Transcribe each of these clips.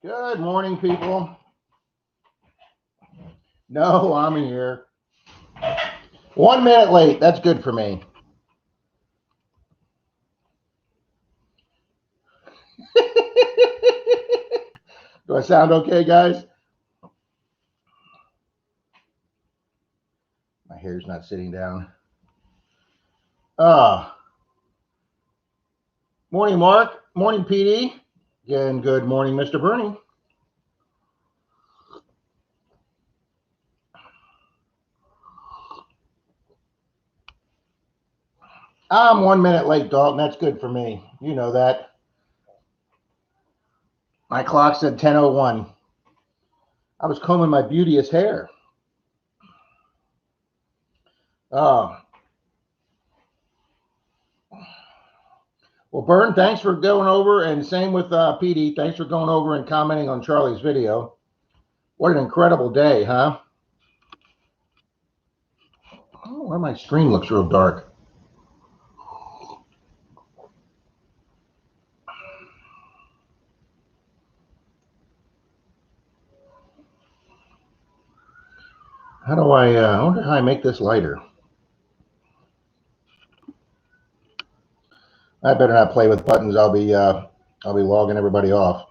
Good morning, people. No, I'm here. 1 minute late. That's good for me. Do I sound okay, guys? My hair's not sitting down. Morning, Mark. Morning, PD. Again, good morning, Mr. Bernie. I'm 1 minute late, Dalton. That's good for me. You know that. My clock said 10:01. I was combing my beauteous hair. Oh. Well, Bern, thanks for going over, and same with PD. Thanks for going over and commenting on Charlie's video. What an incredible day, huh? Oh, why my screen looks real dark. How do I wonder how I make this lighter. I better not play with buttons. I'll be logging everybody off.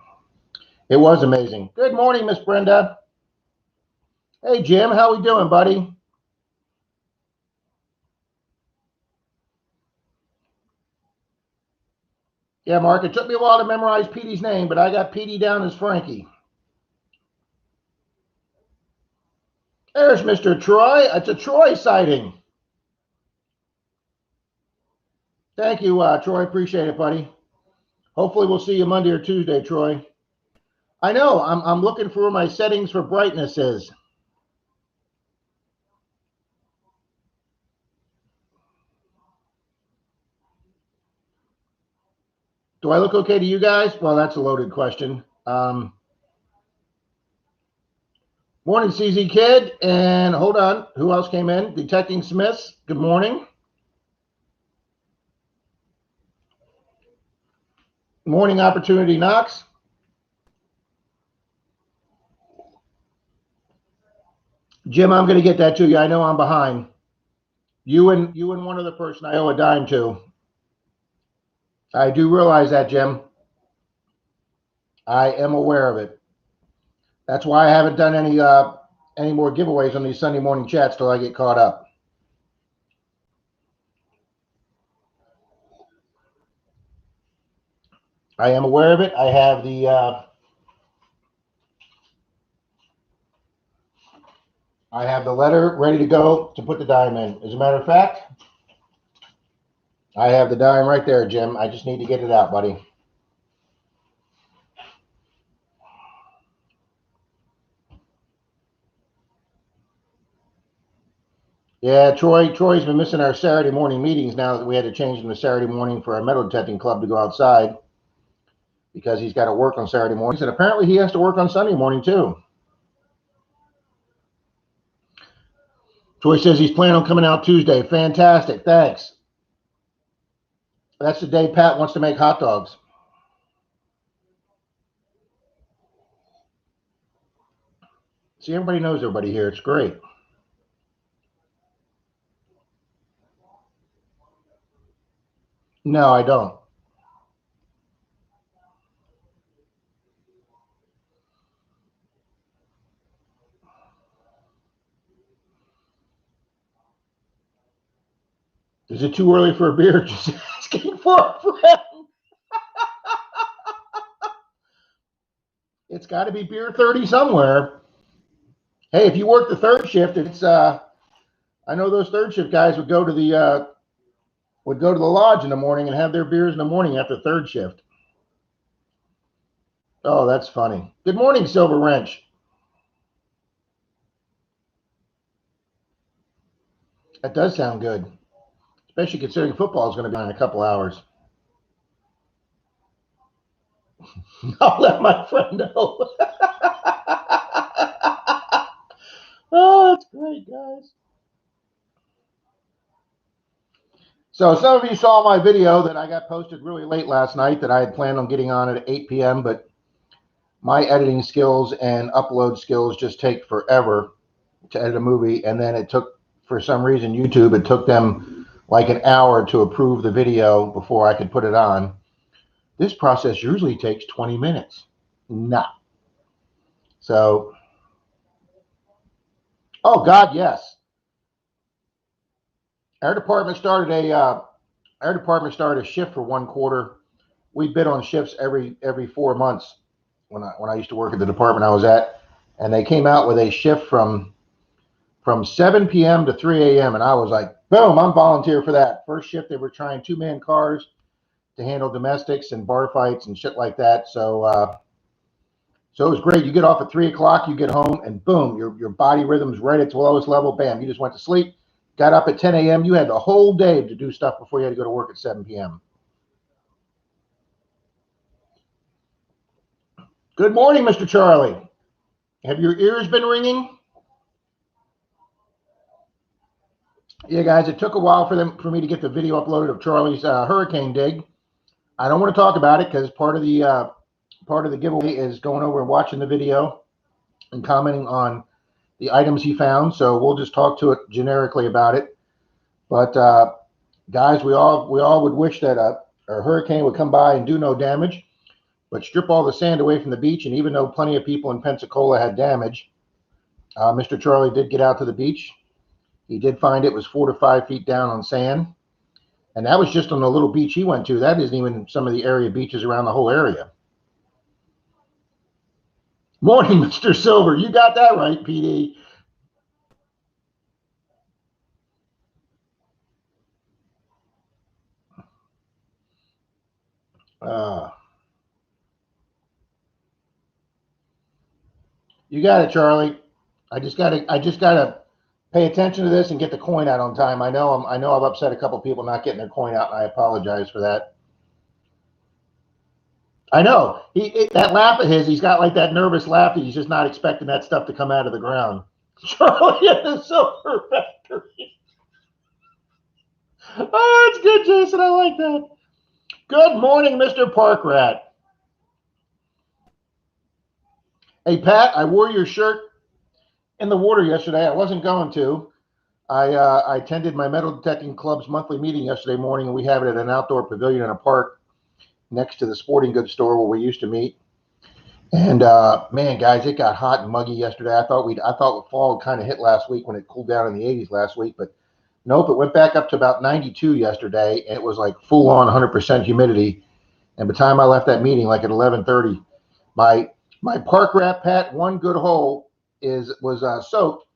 It was amazing. Good morning, Miss Brenda. Hey, Jim, how we doing, buddy? Yeah, Mark, it took me a while to memorize Petey's name, but I got Petey down as Frankie. There's Mr. Troy. It's a Troy sighting. Thank you, Troy. Appreciate it, buddy. Hopefully we'll see you Monday or Tuesday, Troy. I know. I'm looking for where my settings for brightness is. Do I look okay to you guys? Well, that's a loaded question. Morning, CZ Kid. And hold on. Who else came in? Detecting Smiths. Good morning. Morning Opportunity Knox. Jim, I'm going to get that to you. I know I'm behind. You and one other person I owe a dime to. I do realize that, Jim. I am aware of it. That's why I haven't done any more giveaways on these Sunday morning chats till I get caught up. I am aware of it. I have the letter ready to go to put the dime in. As a matter of fact, I have the dime right there, Jim. I just need to get it out, buddy. Yeah, Troy's been missing our Saturday morning meetings now that we had to change them to Saturday morning for our metal detecting club to go outside because he's got to work on Saturday mornings, and apparently he has to work on Sunday morning too. Troy says he's planning on coming out Tuesday. Fantastic. Thanks. That's the day Pat wants to make hot dogs. See, everybody knows everybody here. It's great. No, I don't. Is it too early for a beer? Just asking for a friend. It's got to be beer 30 somewhere. Hey, if you work the third shift, it's I know those third shift guys would go to the lodge in the morning and have their beers in the morning after third shift. Oh, that's funny. Good morning, Silver Wrench. That does sound good, especially considering football is going to be on in a couple hours. I'll let my friend know. Oh, that's great, guys. So some of you saw my video that I got posted really late last night that I had planned on getting on at 8 p.m., but my editing skills and upload skills just take forever to edit a movie, and then it took, for some reason, YouTube, it took them like an hour to approve the video before I could put it on. This process usually takes 20 minutes. Nah. So, oh God, yes. Our department started a shift for 1 quarter. We bid on shifts every 4 months when I used to work at the department I was at, and they came out with a shift from 7 p.m. to 3 a.m. and I was like, boom, I'm volunteer for that. First shift, they were trying 2-man cars to handle domestics and bar fights and shit like that. So it was great. You get off at 3 o'clock, you get home, and boom, your body rhythm's right at its lowest level. Bam, you just went to sleep. Got up at 10 a.m. You had the whole day to do stuff before you had to go to work at 7 p.m. Good morning, Mr. Charlie. Have your ears been ringing? Yeah, guys, it took a while for me to get the video uploaded of Charlie's hurricane dig. I don't want to talk about it because part of the giveaway is going over and watching the video and commenting on the items he found. So we'll just talk to it generically about it. But guys, we all would wish that a hurricane would come by and do no damage, but strip all the sand away from the beach. And even though plenty of people in Pensacola had damage, Mr. Charlie did get out to the beach. He did find it was 4 to 5 feet down on sand. And that was just on the little beach he went to. That isn't even some of the area beaches around the whole area. Morning, Mr. Silver. You got that right, PD. You got it, Charlie. I just gotta pay attention to this and get the coin out on time. I know I've upset a couple people not getting their coin out, and I apologize for that. I know that laugh of his. He's got like that nervous laugh. He's just not expecting that stuff to come out of the ground. Charlie at the Silver Factory. Oh, that's good, Jason. I like that. Good morning, Mr. Park Rat. Hey, Pat, I wore your shirt in the water yesterday. I wasn't going to. I attended my metal detecting club's monthly meeting yesterday morning, and we have it at an outdoor pavilion in a park next to the sporting goods store where we used to meet. And man, guys, it got hot and muggy yesterday. I thought fall kind of hit last week when it cooled down in the 80s last week, but nope, it went back up to about 92 yesterday, and it was like full on 100% humidity. And by the time I left that meeting, like at 11:30, my park rat Pat, one good hole was soaked.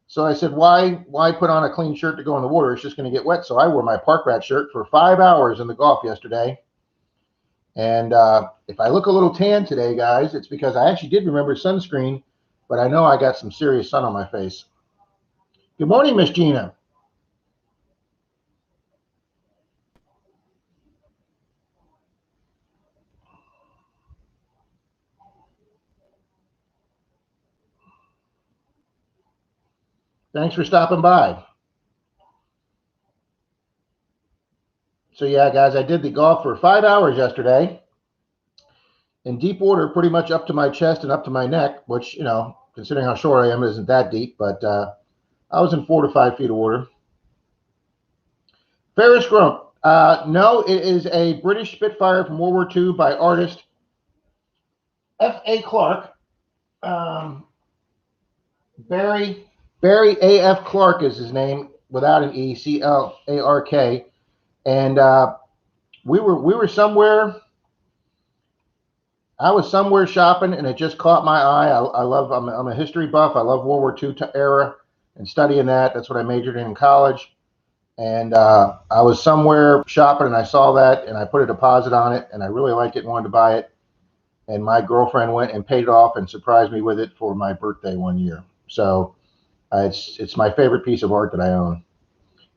So I said, why put on a clean shirt to go in the water? It's just going to get wet. So I wore my park rat shirt for 5 hours in the Gulf yesterday. And if I look a little tan today, guys, it's because I actually did remember sunscreen, but I know I got some serious sun on my face. Good morning, Miss Gina. Thanks for stopping by. So yeah, guys, I did the golf for 5 hours yesterday in deep water, pretty much up to my chest and up to my neck, which, you know, considering how short I am, isn't that deep, but I was in 4 to 5 feet of water. Ferris Grump. No, it is a British Spitfire from World War II by artist F.A. Clark. Barry A.F. Clark is his name, without an E, C-L-A-R-K. And we were somewhere. I was somewhere shopping, and it just caught my eye. I'm a history buff. I love World War II era and studying that. That's what I majored in college. And I was somewhere shopping, and I saw that, and I put a deposit on it, and I really liked it and wanted to buy it. And my girlfriend went and paid it off and surprised me with it for my birthday one year. So it's my favorite piece of art that I own.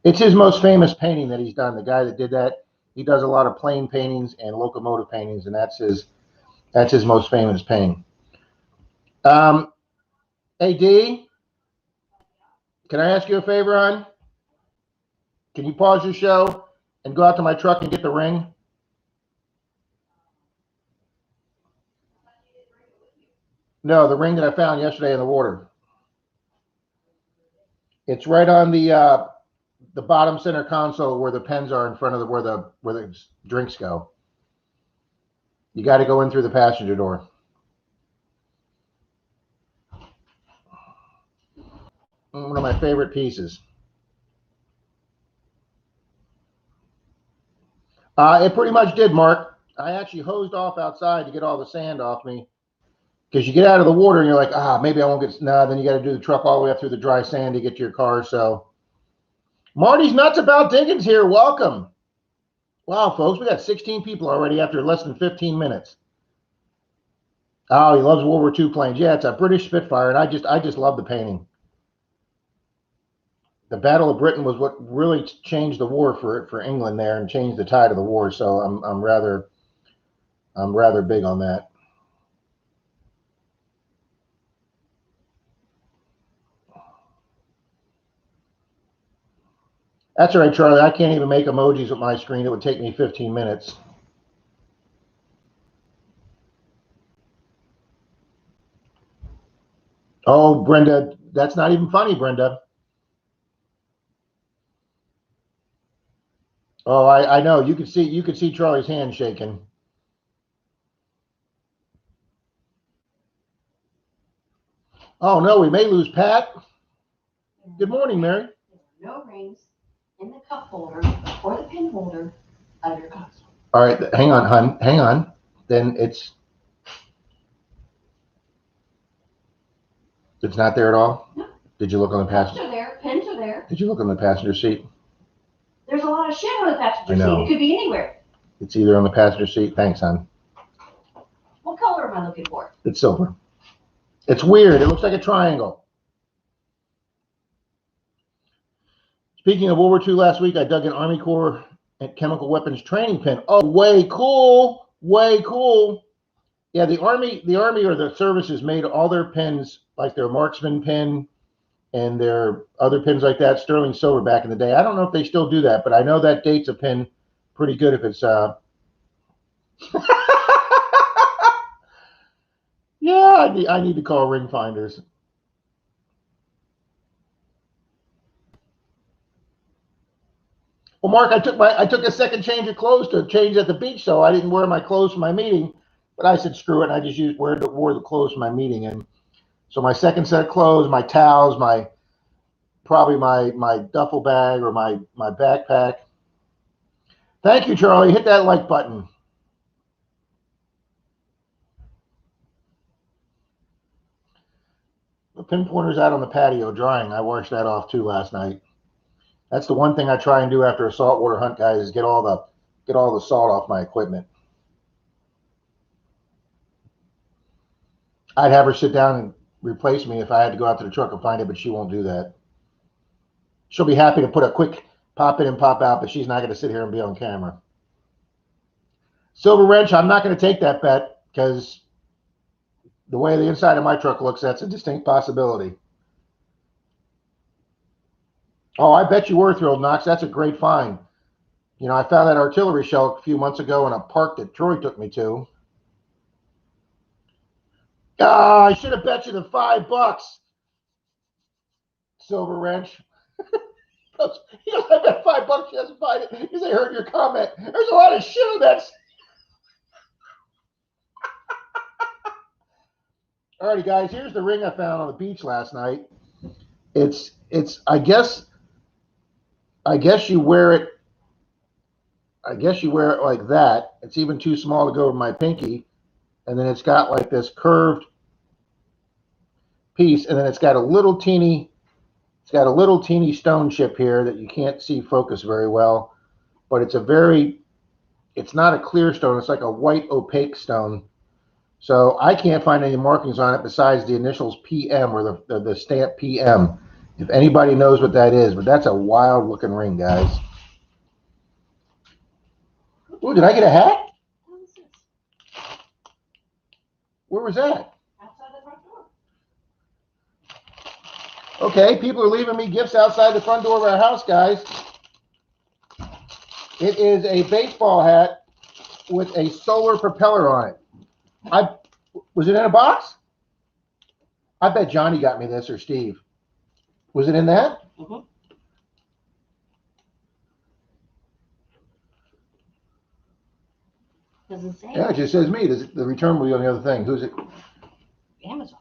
It's his most famous painting that he's done. The guy that did that, he does a lot of plane paintings and locomotive paintings, and that's his most famous painting. Hey, D, can I ask you a favor, hon? Can you pause your show and go out to my truck and get the ring? No, the ring that I found yesterday in the water. It's right on the bottom center console where the pens are in front of where the drinks go. You got to go in through the passenger door. One of my favorite pieces. It pretty much did, Mark. I actually hosed off outside to get all the sand off me. Because you get out of the water and you're like, maybe I won't get, no, then you got to do the truck all the way up through the dry sand to get to your car. So Marty's Nuts About Diggins here. Welcome. Wow, folks, we got 16 people already after less than 15 minutes. Oh, he loves World War II planes. Yeah, it's a British Spitfire, and I just love the painting. The Battle of Britain was what really changed the war for England there and changed the tide of the war. So I'm rather big on that. That's all right, Charlie. I can't even make emojis with my screen. It would take me 15 minutes. Oh, Brenda, that's not even funny, Brenda. Oh, I know. You could see Charlie's hand shaking. Oh no, we may lose Pat. Good morning, Mary. No rings in the cup holder or the pin holder of your console. All right, hang on, hon. Hang on. Then it's not there at all? No. Did you look on the passenger? Cups are there, pins are there. Did you look on the passenger seat? There's a lot of shit on the passenger seat. It could be anywhere. It's either on the passenger seat. Thanks, hon. What color am I looking for? It's silver. It's weird. It looks like a triangle. Speaking of World War II, last week I dug an Army Corps and Chemical Weapons training pin. Oh, way cool. Way cool. Yeah, the Army or the services made all their pins, like their marksman pin and their other pins like that, sterling silver back in the day. I don't know if they still do that, but I know that dates a pin pretty good if it's yeah, I need to call ring finders. Well, Mark, I took a second change of clothes to change at the beach, so I didn't wear my clothes for my meeting. But I said screw it, and I just wore the clothes for my meeting. And so my second set of clothes, my towels, probably my duffel bag or my backpack. Thank you, Charlie. Hit that like button. The pin pointer's out on the patio drying. I washed that off too last night. That's the one thing I try and do after a saltwater hunt, guys, is get all the salt off my equipment. I'd have her sit down and replace me if I had to go out to the truck and find it, but she won't do that. She'll be happy to put a quick pop in and pop out, but she's not going to sit here and be on camera. Silver wrench, I'm not going to take that bet because the way the inside of my truck looks, that's a distinct possibility. Oh, I bet you were thrilled, Knox. That's a great find. You know, I found that artillery shell a few months ago in a park that Troy took me to. I should have bet you the $5. Silver wrench. I bet $5 she doesn't find it because I heard your comment. There's a lot of shit on that. Alrighty, guys, here's the ring I found on the beach last night. It's I guess you wear it. I guess you wear it like that. It's even too small to go over my pinky. And then it's got like this curved piece, and then it's got a little teeny stone chip here that you can't see focus very well, but it's not a clear stone. It's like a white opaque stone. So I can't find any markings on it besides the initials PM or the stamp PM. If anybody knows what that is, but that's a wild looking ring, guys. Ooh, did I get a hat? Where was that? Outside the front door. Okay, people are leaving me gifts outside the front door of our house, guys. It is a baseball hat with a solar propeller on it. Was it in a box? I bet Johnny got me this, or Steve. Was it in that? Mm-hmm. Doesn't say. Yeah, it just says me. The return will be on the other thing. Who's it? Amazon.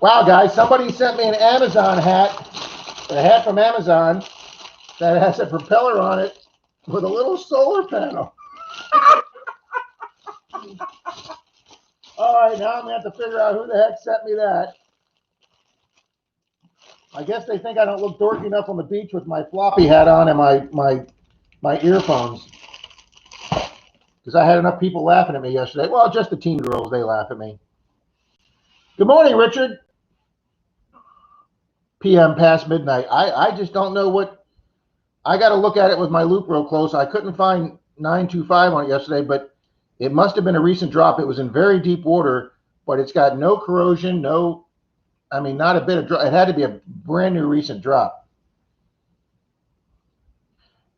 Wow, guys, somebody sent me an Amazon hat, a hat from Amazon that has a propeller on it with a little solar panel. All right, now I'm gonna have to figure out who the heck sent me that. I guess they think I don't look dorky enough on the beach with my floppy hat on and my earphones. Because I had enough people laughing at me yesterday. Well, just the teen girls, they laugh at me. Good morning, Richard. PM past midnight. I just don't know what. I got to look at it with my loop real close. I couldn't find 925 on it yesterday, but it must have been a recent drop. It was in very deep water, but it's got no corrosion, not a bit of drop. It had to be a brand new recent drop.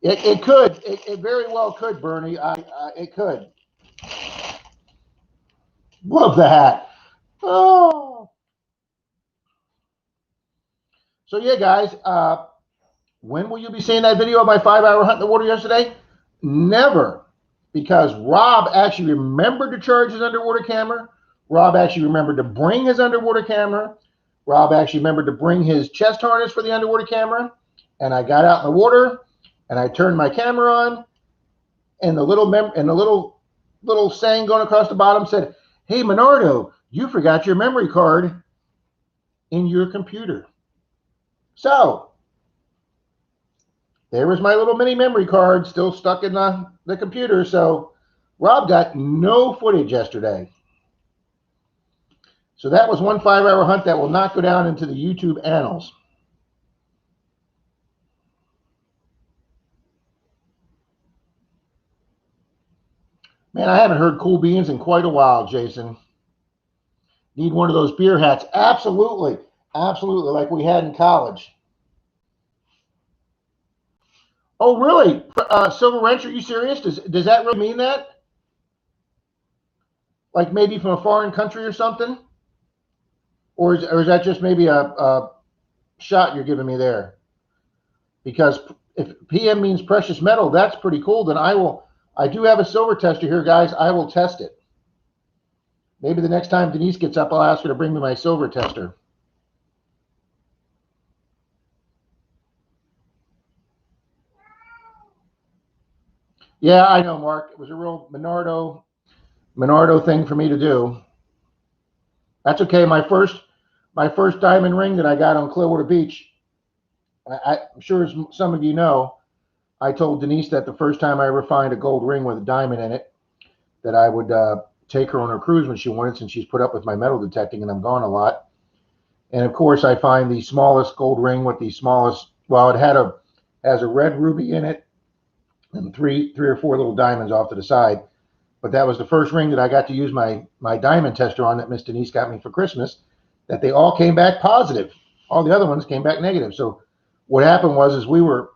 It could. It very well could, Bernie. It could. Love the hat. Oh. So yeah, guys. When will you be seeing that video of my 5-hour hunt in the water yesterday? Never, because Rob actually remembered to charge his underwater camera. Rob actually remembered to bring his underwater camera. Rob actually remembered to bring his chest harness for the underwater camera. And I got out in the water and I turned my camera on, and the little saying going across the bottom said, "Hey, Menardo, you forgot your memory card in your computer." So there was my little mini memory card still stuck in the computer. So Rob got no footage yesterday. So that was one 5-hour hunt that will not go down into the YouTube annals. Man, I haven't heard Cool Beans in quite a while, Jason. Need one of those beer hats. Absolutely. Absolutely, like we had in college. Oh, really? Silver Wrench, are you serious? Does that really mean that? Like maybe from a foreign country or something? Or is that just maybe a shot you're giving me there? Because if PM means precious metal, that's pretty cool. Then I do have a silver tester here, guys. I will test it. Maybe the next time Denise gets up, I'll ask her to bring me my silver tester. Yeah, I know, Mark. It was a real Menardo thing for me to do. That's okay. My first diamond ring that I got on Clearwater Beach, I'm sure as some of you know, I told Denise that the first time I ever find a gold ring with a diamond in it, that I would take her on her cruise when she wanted, since she's put up with my metal detecting and I'm gone a lot. And of course, I find the smallest gold ring with the smallest. Well, it has a red ruby in it and three or four little diamonds off to the side. But that was the first ring that I got to use my diamond tester on, that Miss Denise got me for Christmas. That they all came back positive. All the other ones came back negative. So what happened was we were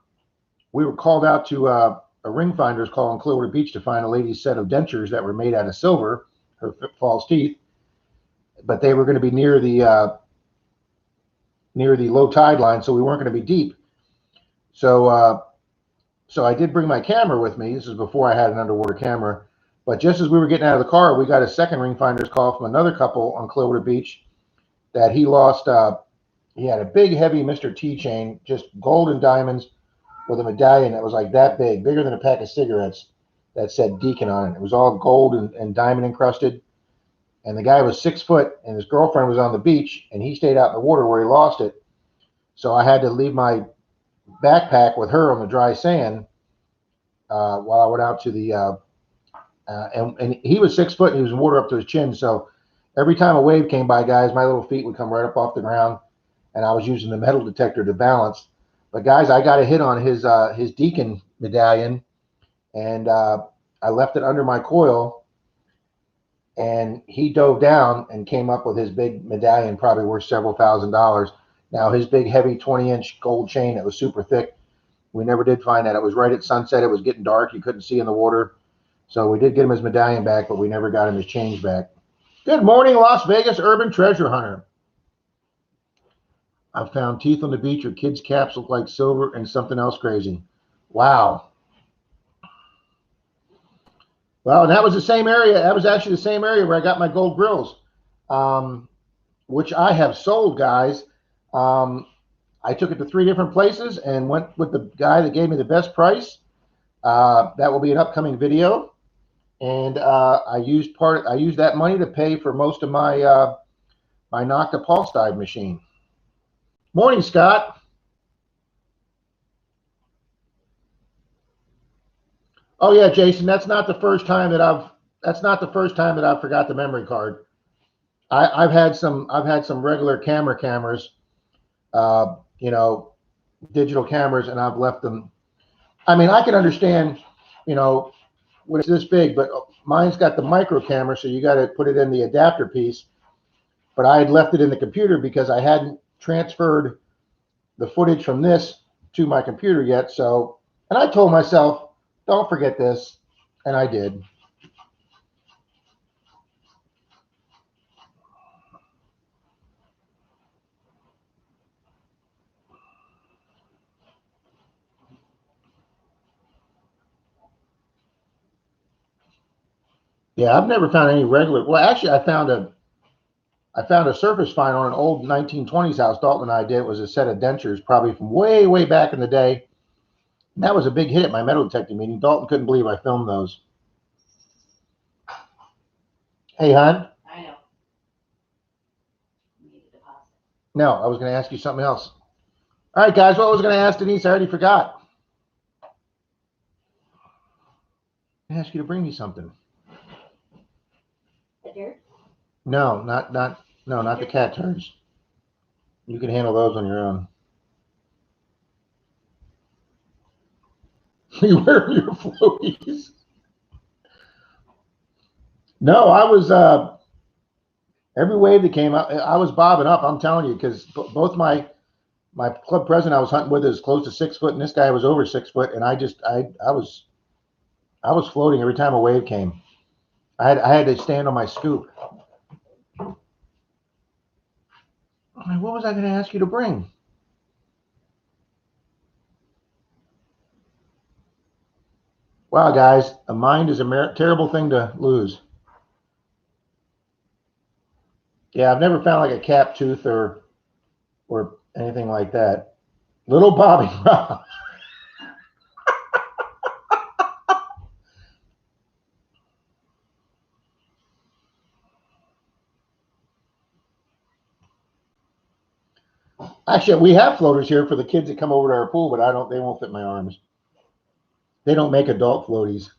called out to a ring finder's call on Clearwater Beach to find a lady's set of dentures that were made out of silver, her false teeth, but they were going to be near the low tide line, so we weren't going to be deep. So I did bring my camera with me. This is before I had an underwater camera. But just as we were getting out of the car, we got a second ring finder's call from another couple on Clearwater Beach that he lost. He had a big, heavy Mr. T chain, just gold and diamonds, with a medallion that was like that big, bigger than a pack of cigarettes, that said Deacon on it. It was all gold and diamond encrusted. And the guy was 6 foot, and his girlfriend was on the beach, and he stayed out in the water where he lost it. So I had to leave my backpack with her on the dry sand while I went out to the and he was 6 foot and he was in water up to his chin. So every time a wave came by, guys, my little feet would come right up off the ground, and I was using the metal detector to balance. But guys, I got a hit on his Deacon medallion, and I left it under my coil, and he dove down and came up with his big medallion, probably worth several $1,000s. Now his big, heavy 20-inch gold chain that was super thick, we never did find that. It was right at sunset. It was getting dark. You couldn't see in the water. So we did get him his medallion back, but we never got him his change back. Good morning, Las Vegas urban treasure hunter. I found teeth on the beach or kids' caps look like silver and something else crazy. Wow. Well, and that was the same area. That was actually the same area where I got my gold grills, which I have sold, guys. I took it to 3 different places and went with the guy that gave me the best price. That will be an upcoming video. And I used that money to pay for most of my my Nocta pulse dive machine. Morning, Scott. Oh yeah, Jason. That's not the first time that I've forgot the memory card. I've had some regular cameras, you know, digital cameras, and I've left them. I mean, I can understand, you know, when it's this big, but mine's got the micro camera, so you got to put it in the adapter piece. But I had left it in the computer because I hadn't transferred the footage from this to my computer yet. So, and I told myself, don't forget this, and I did. Yeah, I've never found any regular. Well, actually, I found a surface find on an old 1920s house. Dalton and I did. It was a set of dentures, probably from way, way back in the day. And that was a big hit at my metal detecting meeting. Dalton couldn't believe I filmed those. Hey, hon. I know. You need a deposit. No, I was going to ask you something else. All right, guys. What I was going to ask Denise, I already forgot. I asked you to bring me something. The dirt? No, not the cat turds. You can handle those on your own. You wear your floaties. No, I was every wave that came up, I was bobbing up. I'm telling you, because both my club president I was hunting with is close to 6 foot, and this guy was over 6 foot, and I was floating every time a wave came. I had to stand on my scoop. I mean, what was I going to ask you to bring? Wow, guys, a mind is a terrible thing to lose. Yeah, I've never found like a cap tooth or anything like that. Little Bobby Rob. Actually, we have floaters here for the kids that come over to our pool, but they won't fit my arms. They don't make adult floaties.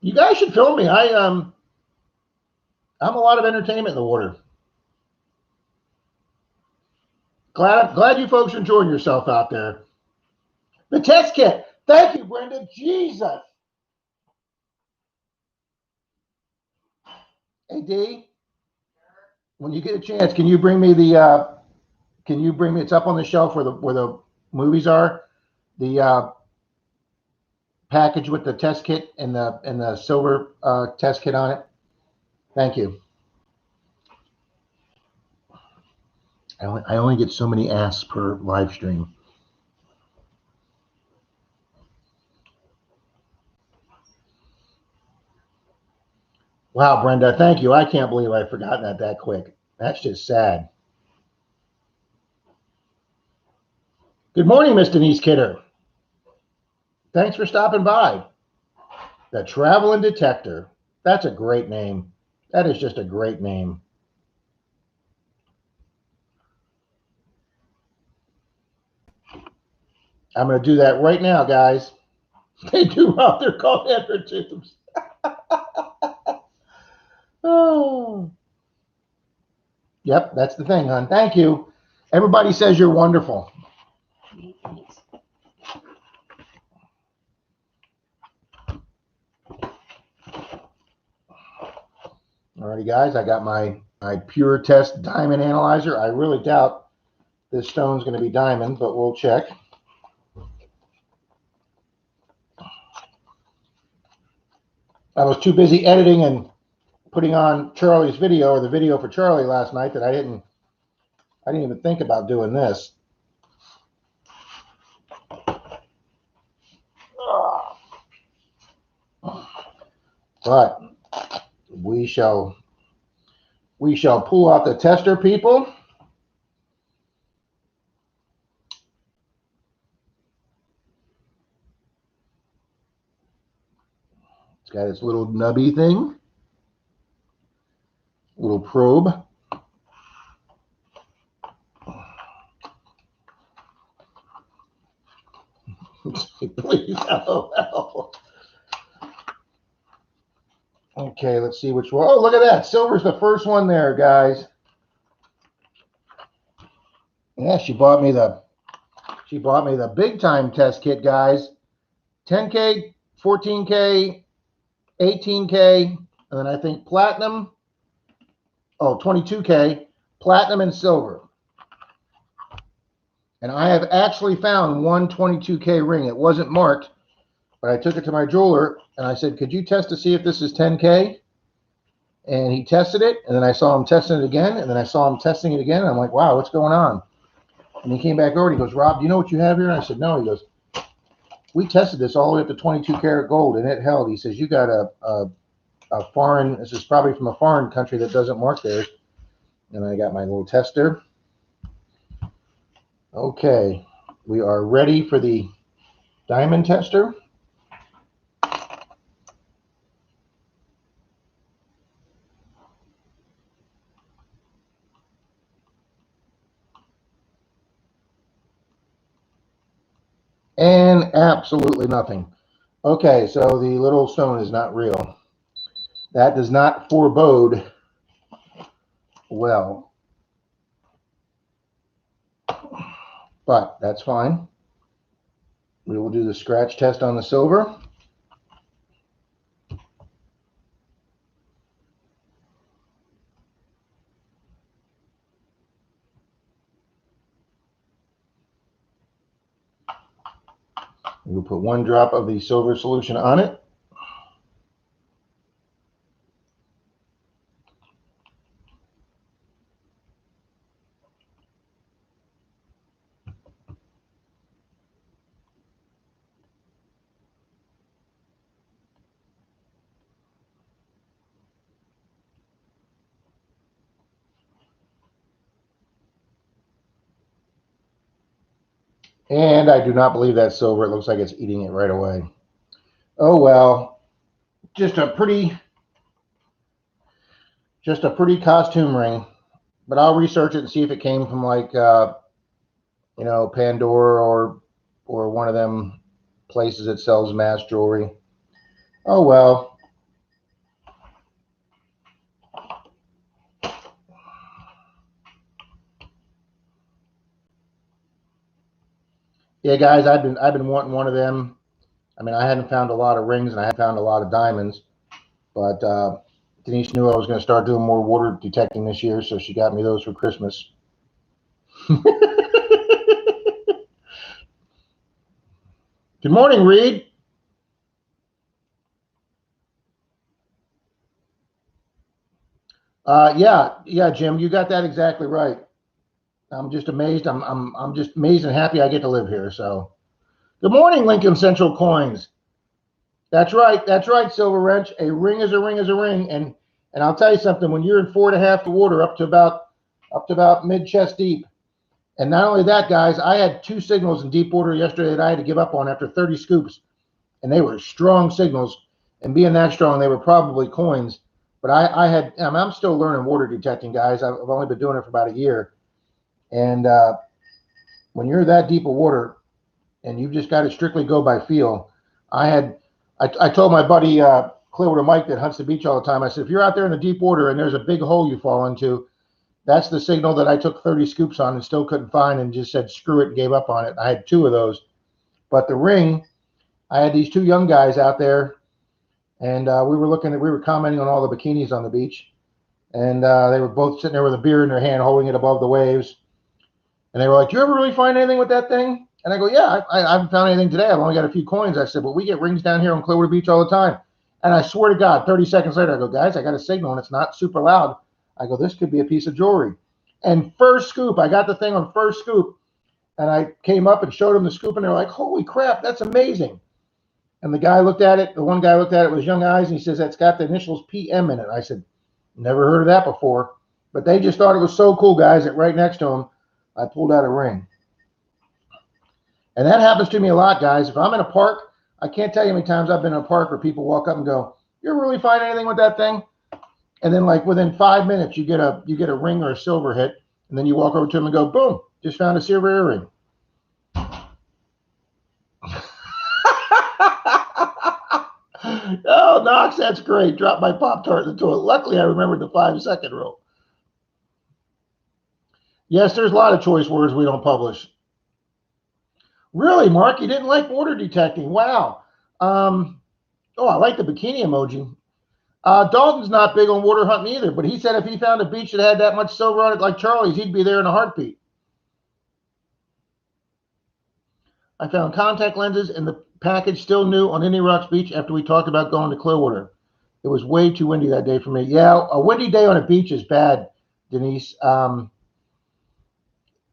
You guys should film me. I'm a lot of entertainment in the water. Glad you folks are enjoying yourself out there. The test kit. Thank you, Brenda. Jesus. Hey, D, when you get a chance, can you bring me it's up on the shelf where the movies are, the package with the test kit and the silver test kit on it. Thank you. I only get so many asks per live stream. Wow, Brenda, thank you. I can't believe I've forgotten that quick. That's just sad. Good morning, Miss Denise Kidder. Thanks for stopping by. The Traveling Detector. That's a great name. That is just a great name. I'm going to do that right now, guys. They do out there called ender tubes. Oh. Yep, that's the thing, hon. Thank you. Everybody says you're wonderful. Thanks. Alrighty, guys, I got my pure test diamond analyzer. I really doubt this stone's going to be diamond, but we'll check. I was too busy editing and putting on Charlie's video, or the video for Charlie last night, that I didn't even think about doing this. But we shall pull out the tester, people. It's got its little nubby thing, little probe. Please, LOL. Okay, let's see which one. Oh, look at that. Silver's the first one there, guys. Yeah, she bought me the big time test kit, guys. 10K, 14K, 18K, and then I think platinum. Oh, 22K, platinum and silver. And I have actually found one 22K ring. It wasn't marked, but I took it to my jeweler and I said, could you test to see if this is 10K? And he tested it, and then I saw him testing it again, and then I saw him testing it again, and I'm like, wow, what's going on? And he came back over and he goes, Rob, do you know what you have here? And I said, no. He goes, we tested this all the way up to 22 karat gold, and it held. He says, you got a foreign, this is probably from a foreign country that doesn't mark theirs. And I got my little tester. Okay, we are ready for the diamond tester. And absolutely nothing. Okay, so the little stone is not real. That does not forebode well. But that's fine. We will do the scratch test on the silver. We'll put one drop of the silver solution on it. And I do not believe that's silver. It looks like it's eating it right away. Oh well, just a pretty costume ring. But I'll research it and see if it came from like you know, Pandora or one of them places that sells mass jewelry. Oh well. Yeah, guys, I've been wanting one of them. I mean, I hadn't found a lot of rings and I hadn't found a lot of diamonds, but Denise knew I was going to start doing more water detecting this year, so she got me those for Christmas. Good morning, Reed. Yeah, Jim, you got that exactly right. I'm just amazed. I'm just amazed and happy I get to live here. So, good morning, Lincoln Central Coins. That's right, Silver Wrench. A ring is a ring is a ring, and I'll tell you something. When you're in 4.5 water, up to about mid chest deep, and not only that, guys, I had 2 signals in deep water yesterday that I had to give up on after 30 scoops, and they were strong signals. And being that strong, they were probably coins. But I'm still learning water detecting, guys. I've only been doing it for about a year. And when you're that deep of water and you've just got to strictly go by feel, I told my buddy Clearwater Mike that hunts the beach all the time, I said, if you're out there in the deep water and there's a big hole you fall into, that's the signal that I took 30 scoops on and still couldn't find and just said, screw it, and gave up on it. I had 2 of those. But the ring, I had these 2 young guys out there, and we were commenting on all the bikinis on the beach. And they were both sitting there with a beer in their hand, holding it above the waves. And they were like, do you ever really find anything with that thing? And I go, yeah, I haven't found anything today. I've only got a few coins. I said, but we get rings down here on Clearwater Beach all the time. And I swear to God, 30 seconds later, I go, guys, I got a signal and it's not super loud. I go, this could be a piece of jewelry. And first scoop, I got the thing on first scoop, and I came up and showed them the scoop, and they're like, holy crap, that's amazing. And the guy looked at it, the one guy looked at it with young eyes, and he says, that's got the initials PM in it. I said, never heard of that before. But they just thought it was so cool, guys, that right next to them, I pulled out a ring. And that happens to me a lot, guys. If I'm in a park, I can't tell you how many times I've been in a park where people walk up and go, you ever really find anything with that thing? And then like within 5 minutes, you get a ring or a silver hit, and then you walk over to them and go, boom, just found a silver earring. Oh, Knox, that's great. Drop my Pop-Tart in the toilet. Luckily, I remembered the 5-second rule. Yes, there's a lot of choice words we don't publish. Really, Mark, you didn't like water detecting? Wow. Oh, I like the bikini emoji. Dalton's not big on water hunting either, but he said if he found a beach that had that much silver on it like Charlie's, he'd be there in a heartbeat. I found contact lenses in the package still new on Indian Rocks Beach after we talked about going to Clearwater. It was way too windy that day for me. Yeah, a windy day on a beach is bad, Denise.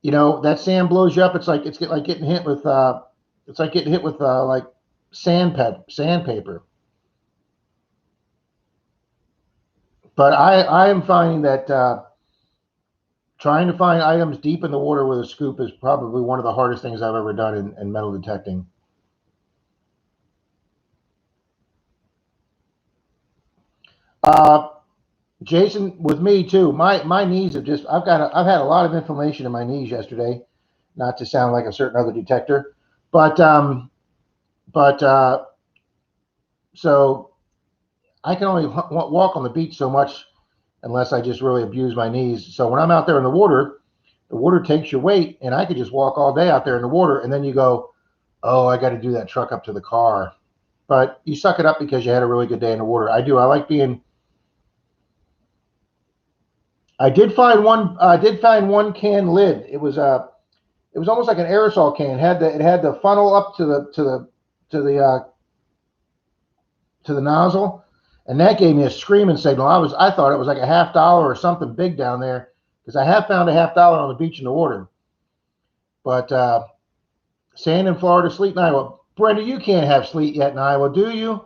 You know, that sand blows you up. It's like getting hit with like sandpaper. But I am finding that trying to find items deep in the water with a scoop is probably one of the hardest things I've ever done in metal detecting. Jason, with me too. My knees have just I've had a lot of inflammation in my knees yesterday. Not to sound like a certain other detector, but so I can only walk on the beach so much unless I just really abuse my knees. So when I'm out there in the water takes your weight, and I could just walk all day out there in the water, and then you go, oh, I got to do that truck up to the car. But you suck it up because you had a really good day in the water. I do. I like being. I did find one can lid. It was almost like an aerosol can. It had the funnel up to the nozzle, and that gave me a screaming signal. I thought it was like a $50 or something big down there, because I have found a $50 on the beach in the water. But sand in Florida, sleet in Iowa. Brenda, you can't have sleet yet in Iowa, do you?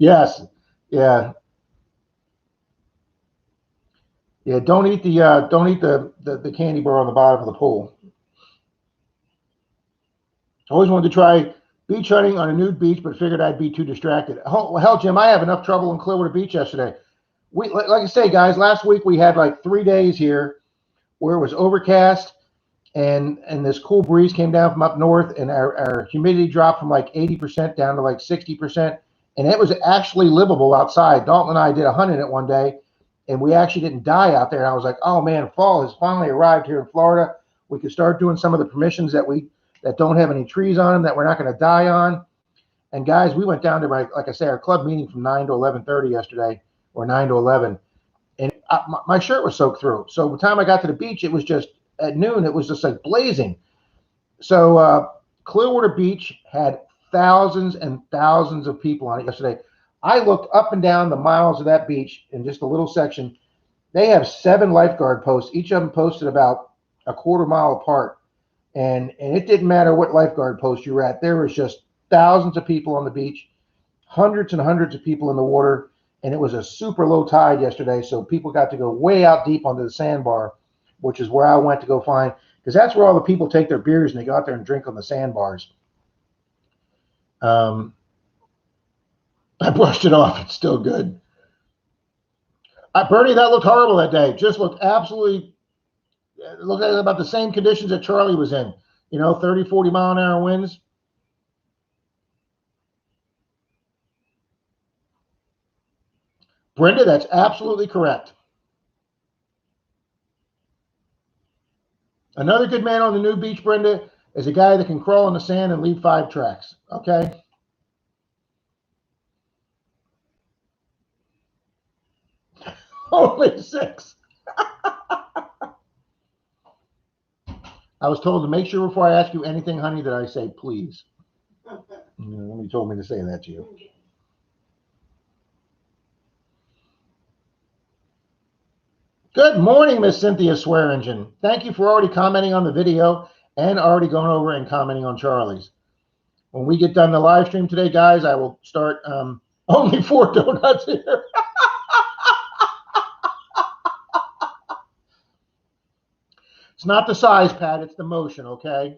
Yes. Yeah. Yeah. Don't eat the candy bar on the bottom of the pool. I always wanted to try beach hunting on a nude beach, but figured I'd be too distracted. Hell, Jim, I have enough trouble in Clearwater Beach yesterday. Like I say, guys, last week we had like 3 days here where it was overcast, and this cool breeze came down from up north, and our humidity dropped from like 80% down to like 60%, and it was actually livable outside. Dalton and I did a hunt in it one day, and we actually didn't die out there. And I was like, oh man, fall has finally arrived here in Florida. We could start doing some of the permissions that don't have any trees on them that we're not going to die on. And guys, we went down to like I say, our club meeting from 9 to 11:30 yesterday, or 9 to 11, and my shirt was soaked through. So by the time I got to the beach, it was just at noon. It was just like blazing. So Clearwater Beach had thousands and thousands of people on it yesterday. I looked up and down the miles of that beach in just a little section. They have 7 lifeguard posts. Each of them posted about a quarter mile apart. And it didn't matter what lifeguard post you were at. There was just thousands of people on the beach, hundreds and hundreds of people in the water. And it was a super low tide yesterday, so people got to go way out deep onto the sandbar, which is where I went to go find, because that's where all the people take their beers and they go out there and drink on the sandbars. I brushed it off. It's still good. Bernie, that looked horrible that day. Just looked absolutely, looked at about the same conditions that Charlie was in. 30, 40 mile an hour winds. Brenda, that's absolutely correct. Another good man on the new beach, Brenda, is a guy that can crawl in the sand and leave 5 tracks. Okay? Only 6. I was told to make sure before I ask you anything, honey, that I say please. Nobody told me to say that to you. Good morning, Miss Cynthia Swearingen. Thank you for already commenting on the video and already going over and commenting on Charlie's. When we get done the live stream today, guys, I will start only 4 donuts here. It's not the size, Pat, it's the motion, okay?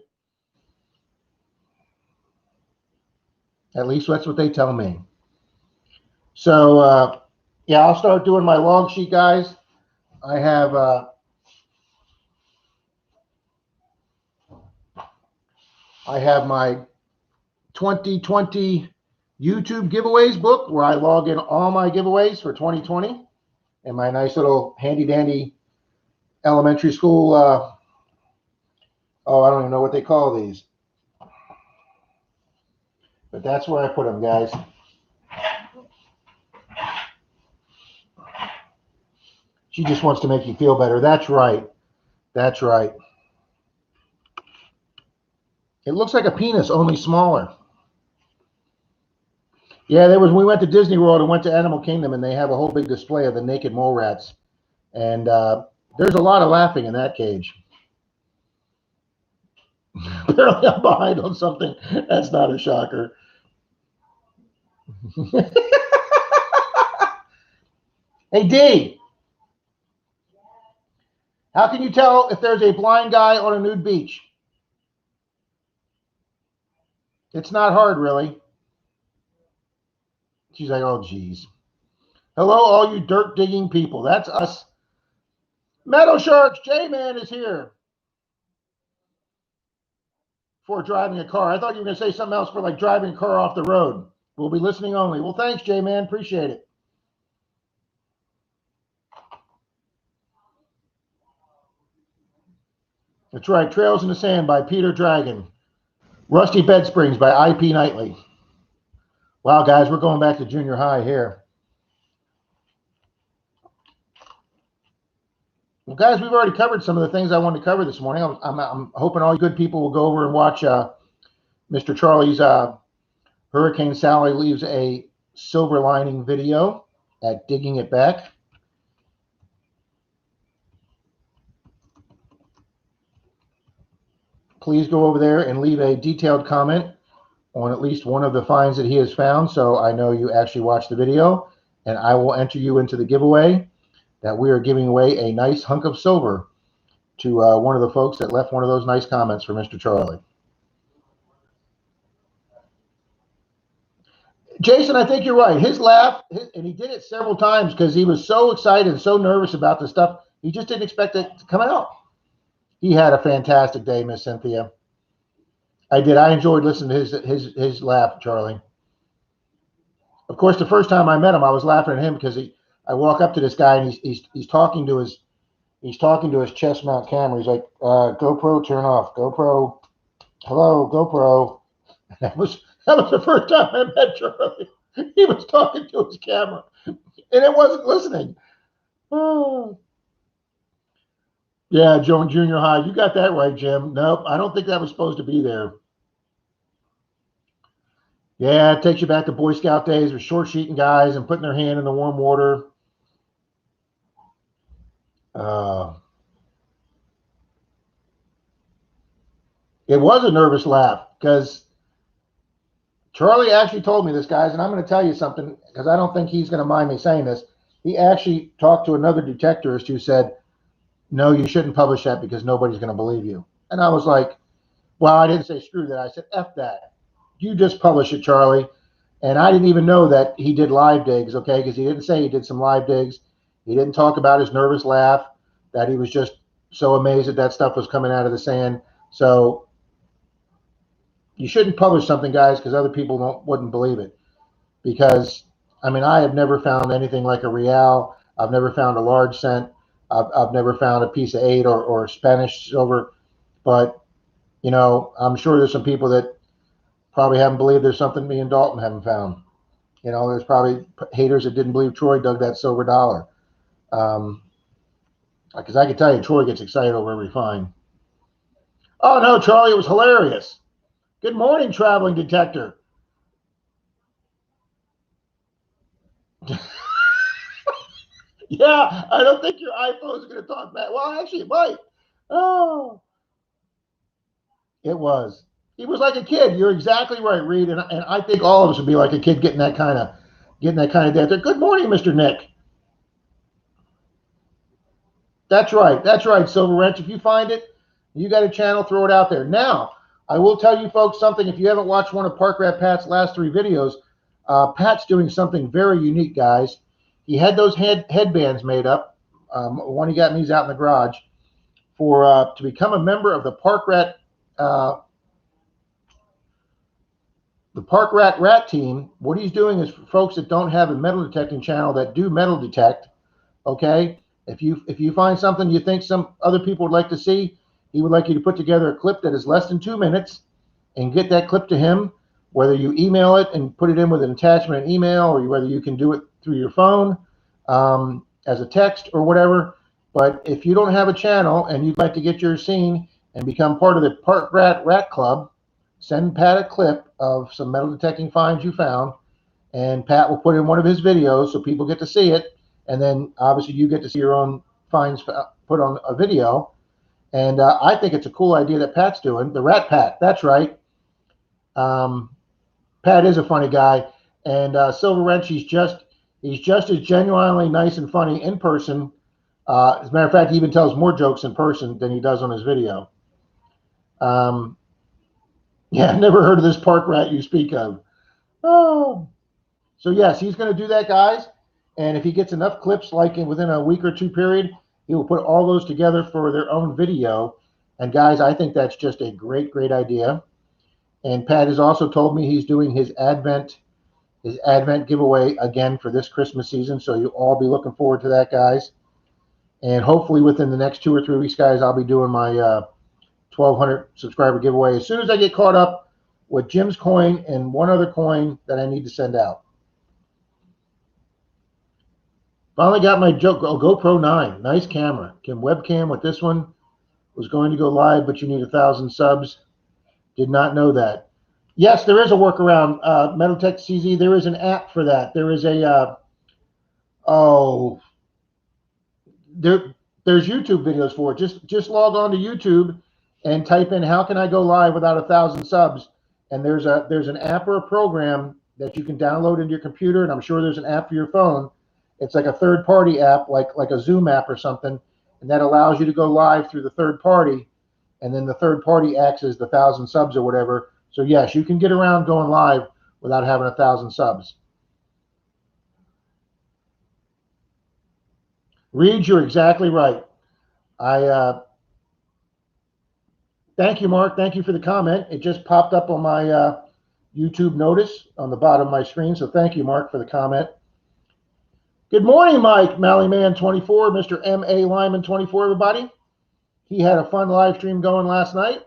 At least that's what they tell me. So, yeah, I'll start doing my log sheet, guys. I have my 2020 YouTube giveaways book where I log in all my giveaways for 2020 and my nice little handy dandy elementary school. I don't even know what they call these, but that's where I put them, guys. She just wants to make you feel better. That's right. That's right. It looks like a penis, only smaller. Yeah, we went to Disney World and went to Animal Kingdom, and they have a whole big display of the naked mole rats. And there's a lot of laughing in that cage. Apparently I'm behind on something. That's not a shocker. Hey, D, how can you tell if there's a blind guy on a nude beach? It's not hard, really. She's like, oh, geez. Hello, all you dirt digging people. That's us. Meadow Sharks, J-Man is here for driving a car. I thought you were going to say something else for like driving a car off the road. We'll be listening only. Well, thanks, J-Man. Appreciate it. That's right. Trails in the Sand by Peter Dragon. Rusty Bed Springs by I.P. Knightley. Wow, guys, we're going back to junior high here. Well, guys, we've already covered some of the things I wanted to cover this morning. I'm hoping all you good people will go over and watch Mr. Charlie's Hurricane Sally Leaves a Silver Lining video at Digging It Back. Please go over there and leave a detailed comment on at least one of the finds that he has found, so I know you actually watched the video, and I will enter you into the giveaway that we are giving away a nice hunk of silver to one of the folks that left one of those nice comments for Mr. Charlie. Jason, I think you're right. His laugh, and he did it several times because he was so excited and so nervous about the stuff. He just didn't expect it to come out. He had a fantastic day, Miss Cynthia. I did. I enjoyed listening to his laugh, Charlie. Of course, the first time I met him, I was laughing at him because I walk up to this guy and he's talking to his chest mount camera. He's like, GoPro, turn off. GoPro, hello, GoPro. That was the first time I met Charlie. He was talking to his camera, and it wasn't listening. Oh. Yeah, Joan Junior High. You got that right, Jim. Nope, I don't think that was supposed to be there. Yeah, it takes you back to Boy Scout days with short sheeting guys and putting their hand in the warm water. It was a nervous laugh because Charlie actually told me this, guys, and I'm going to tell you something because I don't think he's going to mind me saying this. He actually talked to another detectorist who said, no, you shouldn't publish that because nobody's going to believe you. And I was like, well, I didn't say screw that. I said, F that. You just publish it, Charlie. And I didn't even know that he did live digs, okay, because he didn't say he did some live digs. He didn't talk about his nervous laugh, that he was just so amazed that stuff was coming out of the sand. So you shouldn't publish something, guys, because other people wouldn't believe it. Because, I mean, I have never found anything like a real. I've never found a large cent. I've never found a piece of 8 or Spanish silver. But, you know, I'm sure there's some people that probably haven't believed there's something me and Dalton haven't found. You know, there's probably haters that didn't believe Troy dug that silver dollar. Because I can tell you, Troy gets excited over every find. Oh, no, Charlie, it was hilarious. Good morning, traveling detector. Yeah, I don't think your iPhone's going to talk back. Well, actually, it might. Oh, it was. He was like a kid. You're exactly right, Reed. And I think all of us would be like a kid getting that kind of data. Good morning, Mr. Nick. That's right. That's right, Silver Wrench. If you find it, you got a channel, throw it out there. Now, I will tell you folks something. If you haven't watched one of Park Rat Pat's last 3 videos, Pat's doing something very unique, guys. He had those headbands made up. One he got me is out in the garage for to become a member of the Park Rat Rat team. What he's doing is for folks that don't have a metal detecting channel that do metal detect. Okay, if you find something you think some other people would like to see, he would like you to put together a clip that is less than 2 minutes and get that clip to him, whether you email it and put it in with an attachment in email, or whether you can do it through your phone as a text or whatever. But if you don't have a channel and you'd like to get yours seen and become part of the Park Rat Club, send Pat a clip of some metal detecting finds you found, and Pat will put in one of his videos so people get to see it. And then obviously you get to see your own finds put on a video. And I think it's a cool idea that Pat's doing. The Rat Pat, that's right. Pat is a funny guy. And Silver Wrench, he's just as genuinely nice and funny in person. As a matter of fact, he even tells more jokes in person than he does on his video. Yeah, never heard of this Park Rat you speak of. Oh. So yes, he's going to do that, guys. And if he gets enough clips, like within a week or 2 period, he will put all those together for their own video. And guys, I think that's just a great, great idea. And Pat has also told me he's doing his Advent giveaway again for this Christmas season. So you'll all be looking forward to that, guys. And hopefully within the next 2 or 3 weeks, guys, I'll be doing my 1,200 subscriber giveaway as soon as I get caught up with Jim's coin and one other coin that I need to send out. Finally got my GoPro 9. Nice camera. Can webcam with this one. Was going to go live, but you need 1,000 subs. Did not know that. Yes, there is a workaround. Metaltech CZ, there is an app for that. There is a, there's YouTube videos for it. Just log on to YouTube and type in, how can I go live without 1,000 subs? And there's an app or a program that you can download into your computer, and I'm sure there's an app for your phone. It's like a third-party app, like a Zoom app or something, and that allows you to go live through the third party, and then the third party acts as the 1,000 subs or whatever. So yes, you can get around going live without having 1,000 subs. Reed, you're exactly right. Thank you, Mark. Thank you for the comment. It just popped up on my YouTube notice on the bottom of my screen. So thank you, Mark, for the comment. Good morning, Mike Mallyman24, Mr. M.A. Lyman24, everybody. He had a fun live stream going last night.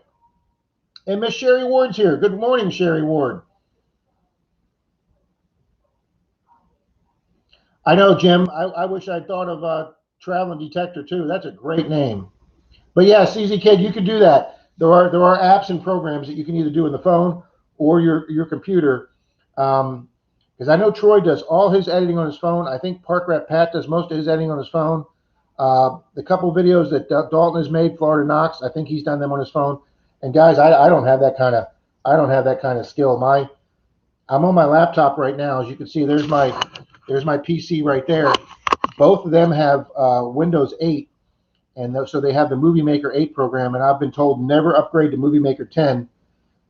And Miss Sherry Ward's here. Good morning, Sherry Ward. I know, Jim. I wish I'd thought of Traveling Detector, too. That's a great name. But yeah, CZ Kid, you can do that. There are apps and programs that you can either do on the phone or your computer. Because I know Troy does all his editing on his phone. I think Park Rat Pat does most of his editing on his phone. The couple of videos that Dalton has made, Florida Knox, I think he's done them on his phone. And guys, I don't have that kind of skill. I'm on my laptop right now. As you can see, there's my PC right there. Both of them have Windows 8. And so they have the Movie Maker 8 program, and I've been told never upgrade to Movie Maker 10,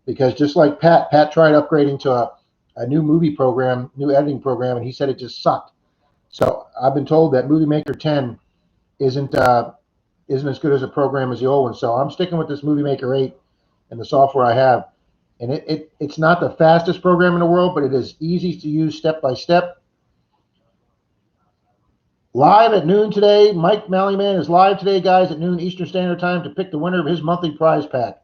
because just like Pat tried upgrading to a new movie program, new editing program, and he said it just sucked. So I've been told that Movie Maker 10 isn't as good as a program as the old one. So I'm sticking with this Movie Maker 8 and the software I have. And it's not the fastest program in the world, but it is easy to use step by step. Live at noon today. Mike Mallyman is live today, guys, at noon Eastern Standard Time to pick the winner of his monthly prize pack.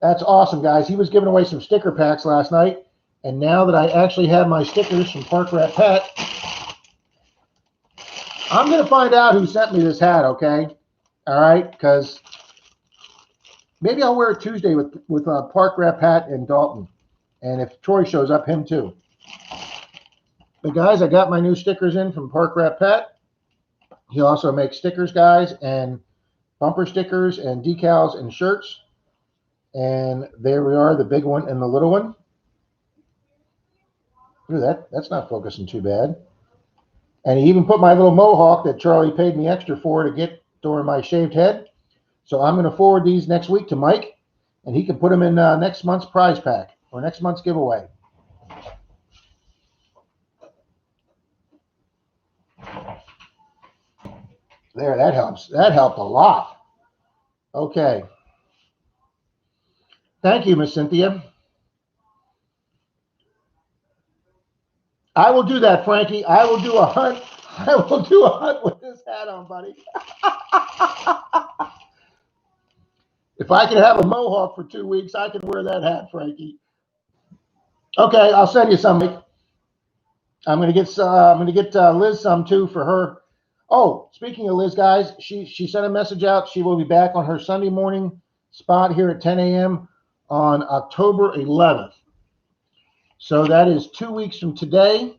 That's awesome, guys. He was giving away some sticker packs last night, and now that I actually have my stickers from Park Rat Pat, I'm going to find out who sent me this hat, okay? All right, because Maybe I'll wear it Tuesday with Park Rep Pat and Dalton. And if Troy shows up, him too. But guys, I got my new stickers in from Park Rep Pat. He also makes stickers, guys, and bumper stickers and decals and shirts. And there we are, the big one and the little one. Ooh, that's not focusing too bad. And he even put my little mohawk that Charlie paid me extra for to get during my shaved head. So I'm going to forward these next week to Mike, and he can put them in next month's prize pack or next month's giveaway. There, that helps. That helped a lot. Okay. Thank you, Miss Cynthia. I will do that, Frankie. I will do a hunt. I will do a hunt with this hat on, buddy. If I can have a mohawk for 2 weeks, I can wear that hat, Frankie. Okay, I'll send you some. I'm gonna get Liz some too for her. Oh, speaking of Liz, guys, she sent a message out. She will be back on her Sunday morning spot here at 10 a.m. on October 11th. So that is 2 weeks from today.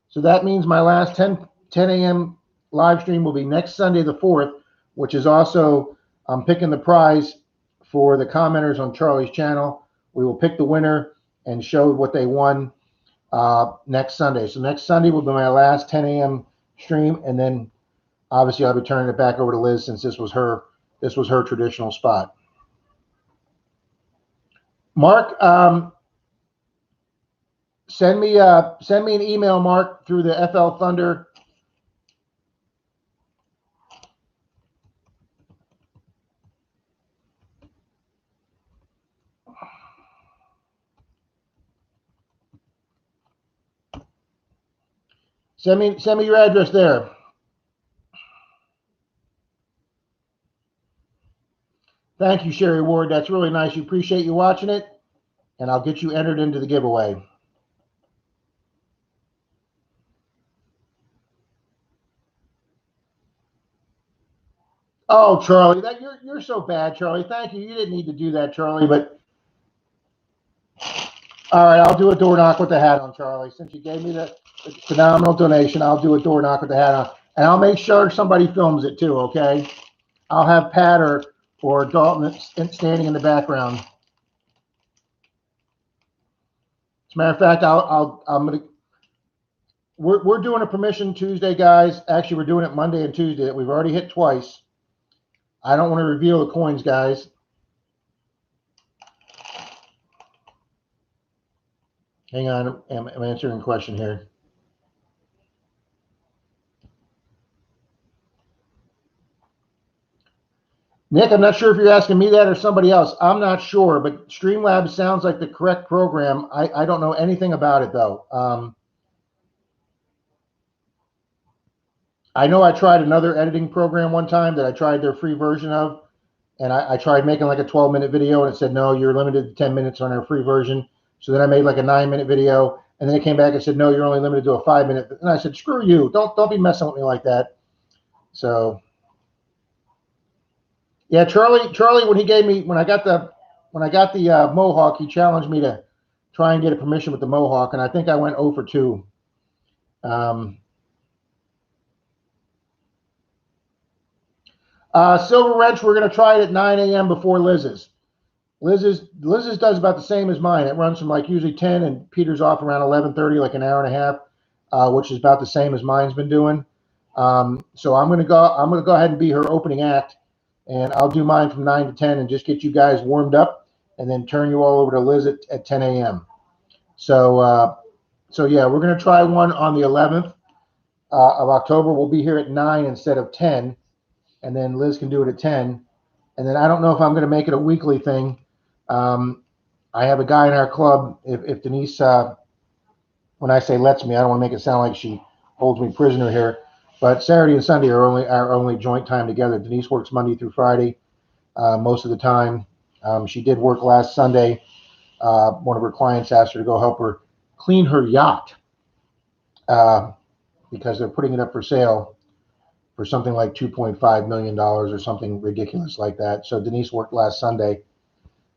So that means my last 10 a.m. live stream will be next Sunday, the 4th, which is also I'm picking the prize for the commenters on Charlie's channel. We will pick the winner and show what they won next Sunday. So next Sunday will be my last 10 a.m. stream, and then obviously I'll be turning it back over to Liz since this was her traditional spot. Mark, send me an email, Mark, through the FL Thunder. Send me your address there. Thank you, Sherry Ward. That's really nice. You appreciate you watching it, and I'll get you entered into the giveaway. Oh, Charlie, you're so bad, Charlie. Thank you. You didn't need to do that, Charlie. But all right, I'll do a door knock with the hat on, Charlie. Since you gave me the phenomenal donation, I'll do a door knock with the hat on, and I'll make sure somebody films it too. Okay, I'll have Pat or Dalton standing in the background. As a matter of fact, we're doing a permission Tuesday, guys. Actually, we're doing it Monday and Tuesday. We've already hit twice. I don't want to reveal the coins, guys. Hang on, I'm answering a question here. Nick, I'm not sure if you're asking me that or somebody else. I'm not sure, but Streamlabs sounds like the correct program. I don't know anything about it, though. I know I tried another editing program one time that I tried their free version of, and I tried making like a 12-minute video, and it said, no, you're limited to 10 minutes on our free version. So then I made like a 9-minute video, and then it came back and said, no, you're only limited to a 5-minute. And I said, screw you. Don't be messing with me like that. So yeah, Charlie, when I got the Mohawk, he challenged me to try and get a permission with the Mohawk, and I think I went 0 for 2. Silver Wrench, we're going to try it at 9 a.m. before Liz's. Liz's does about the same as mine. It runs from like usually 10, and Peter's off around 11:30, like an hour and a half, which is about the same as mine's been doing. So I'm going to go ahead and be her opening act, and I'll do mine from 9 to 10 and just get you guys warmed up, and then turn you all over to Liz at 10 a.m. So yeah, we're going to try one on the 11th of October. We'll be here at 9 instead of 10, and then Liz can do it at 10. And then I don't know if I'm going to make it a weekly thing. I have a guy in our club. If Denise, when I say lets me, I don't want to make it sound like she holds me prisoner here. But Saturday and Sunday are our only joint time together. Denise works Monday through Friday most of the time. She did work last Sunday. One of her clients asked her to go help her clean her yacht because they're putting it up for sale. for something like $2.5 million or something ridiculous like that. So Denise worked last Sunday,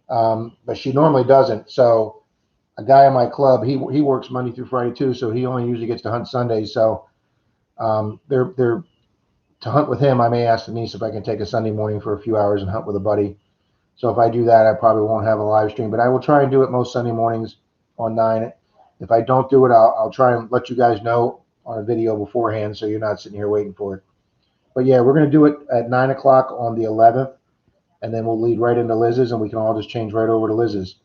but she normally doesn't. So a guy in my club, he works Monday through Friday too, so he only usually gets to hunt Sundays. So they're to hunt with him, I may ask Denise if I can take a Sunday morning for a few hours and hunt with a buddy. So if I do that, I probably won't have a live stream, but I will try and do it most Sunday mornings on 9. If I don't do it, I'll try and let you guys know on a video beforehand so you're not sitting here waiting for it. But yeah, we're going to do it at 9 o'clock on the 11th, and then we'll lead right into Liz's, and we can all just change right over to Liz's.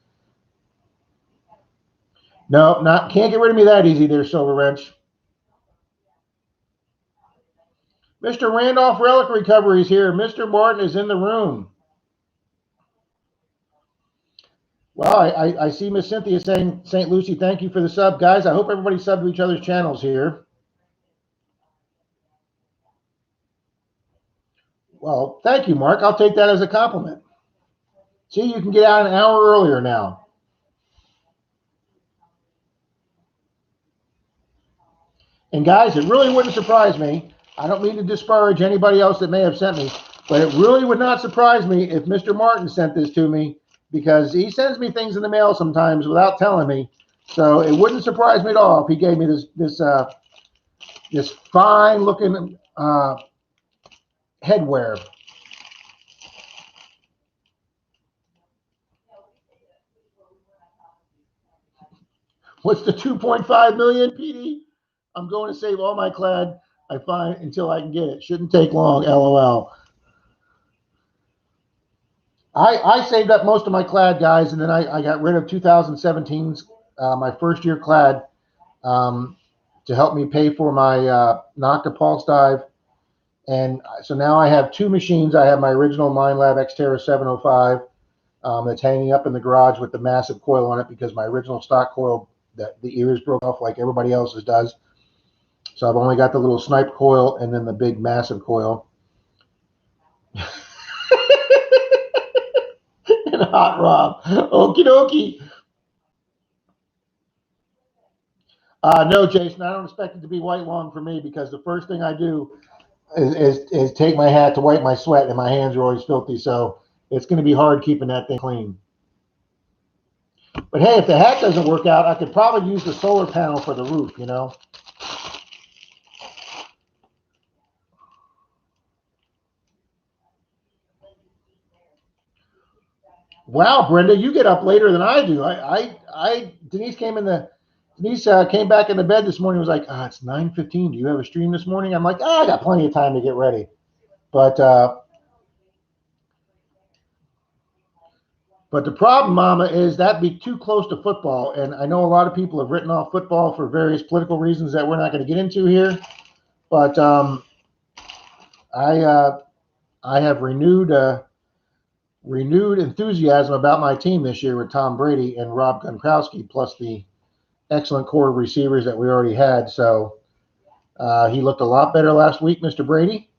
No, can't get rid of me that easy there, Silver Wrench. Mr. Randolph Relic Recovery is here. Mr. Martin is in the room. Well, I see Miss Cynthia saying, St. Lucie, thank you for the sub. Guys, I hope everybody subbed to each other's channels here. Well, thank you, Mark. I'll take that as a compliment. See, you can get out an hour earlier now. And guys, it really wouldn't surprise me. I don't mean to disparage anybody else that may have sent me, but it really would not surprise me if Mr. Martin sent this to me, because he sends me things in the mail sometimes without telling me. So it wouldn't surprise me at all if he gave me this fine looking headwear. What's the 2.5 million, PD? I'm going to save all my clad I find until I can get it. Shouldn't take long, LOL. I saved up most of my clad, guys, and then I got rid of 2017's, my first year clad, to help me pay for my Nocta Pulse Dive. And so now I have 2 machines. I have my original Mindlab Xterra 705 that's hanging up in the garage with the massive coil on it, because my original stock coil, the ears broke off like everybody else's does. So I've only got the little snipe coil and then the big massive coil. And Hot Rob. Okie dokie. No, Jason, I don't expect it to be white long for me, because the first thing I do is take my hat to wipe my sweat, and my hands are always filthy. So it's going to be hard keeping that thing clean. But hey, if the hat doesn't work out, I could probably use the solar panel for the roof, you know. Wow, Brenda, you get up later than I do. Denise came back in the bed this morning. Was like, it's 9:15. Do you have a stream this morning? I'm like, I got plenty of time to get ready. But the problem, Mama, is that'd be too close to football. And I know a lot of people have written off football for various political reasons that we're not going to get into here. But I have renewed enthusiasm about my team this year with Tom Brady and Rob Gronkowski, plus the excellent core of receivers that we already had. So he looked a lot better last week, Mr. Brady.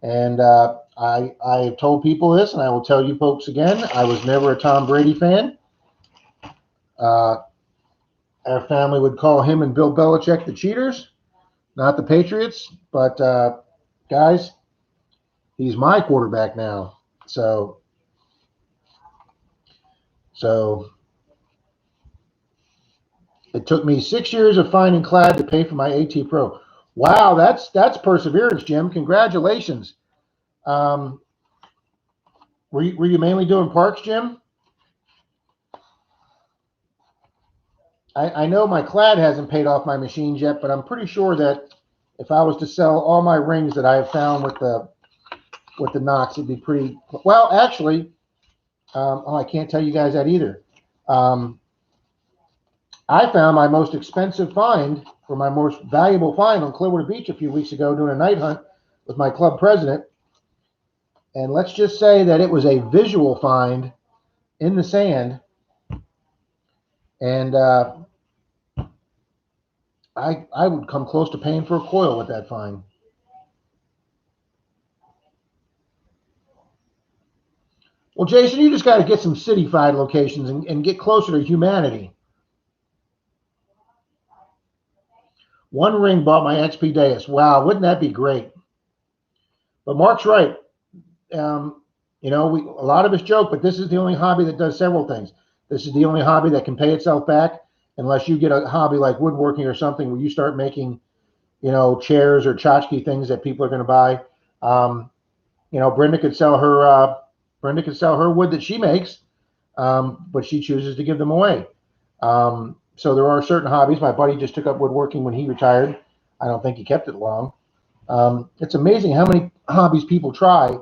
And I have told people this, and I will tell you folks again, I was never a Tom Brady fan. Our family would call him and Bill Belichick the cheaters, not the Patriots. But guys, he's my quarterback now. So it took me 6 years of finding clad to pay for my AT Pro. Wow, that's perseverance, Jim. Congratulations. Were you mainly doing parks, Jim? I know my clad hasn't paid off my machines yet, but I'm pretty sure that if I was to sell all my rings that I have found with the Knox, it'd be pretty well. Actually, I can't tell you guys that either. I found my most expensive find, or my most valuable find, on Clearwater Beach a few weeks ago doing a night hunt with my club president. And let's just say that it was a visual find in the sand. And I would come close to paying for a coil with that find. Well, Jason, you just got to get some city-fied locations and get closer to humanity. One ring bought my XP Deus. Wow, wouldn't that be great? But Mark's right. You know, a lot of us joke, but this is the only hobby that does several things. This is the only hobby that can pay itself back, unless you get a hobby like woodworking or something where you start making, you know, chairs or tchotchke things that people are going to buy. You know, Brenda could sell her wood that she makes, but she chooses to give them away. So there are certain hobbies. My buddy just took up woodworking when he retired. I don't think he kept it long. It's amazing how many hobbies people try,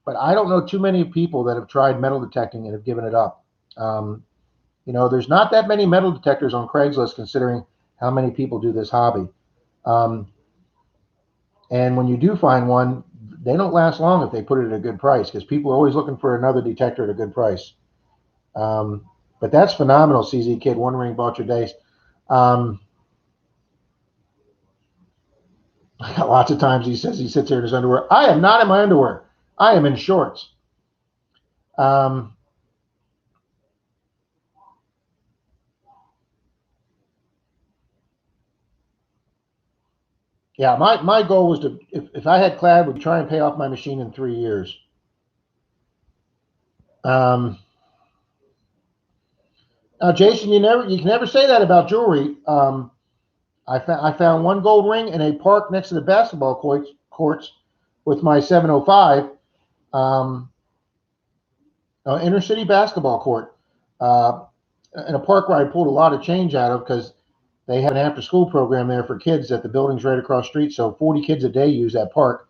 but I don't know too many people that have tried metal detecting and have given it up. You know, there's not that many metal detectors on Craigslist considering how many people do this hobby. Um, and when you do find one, they don't last long if they put it at a good price because people are always looking for another detector at a good price. Um, but that's phenomenal, CZ Kid. One ring bought your days. Lots of times he says he sits there in his underwear. I am not in my underwear. I am in shorts. Um, yeah, my goal was to, if I had clad, would try and pay off my machine in 3 years. Um, Now, Jason, you can never say that about jewelry. I found one gold ring in a park next to the basketball courts with my 705, um, inner city basketball court, uh, in a park where I pulled a lot of change out of because they have an after school program there for kids at the buildings right across the street. So 40 kids a day use that park.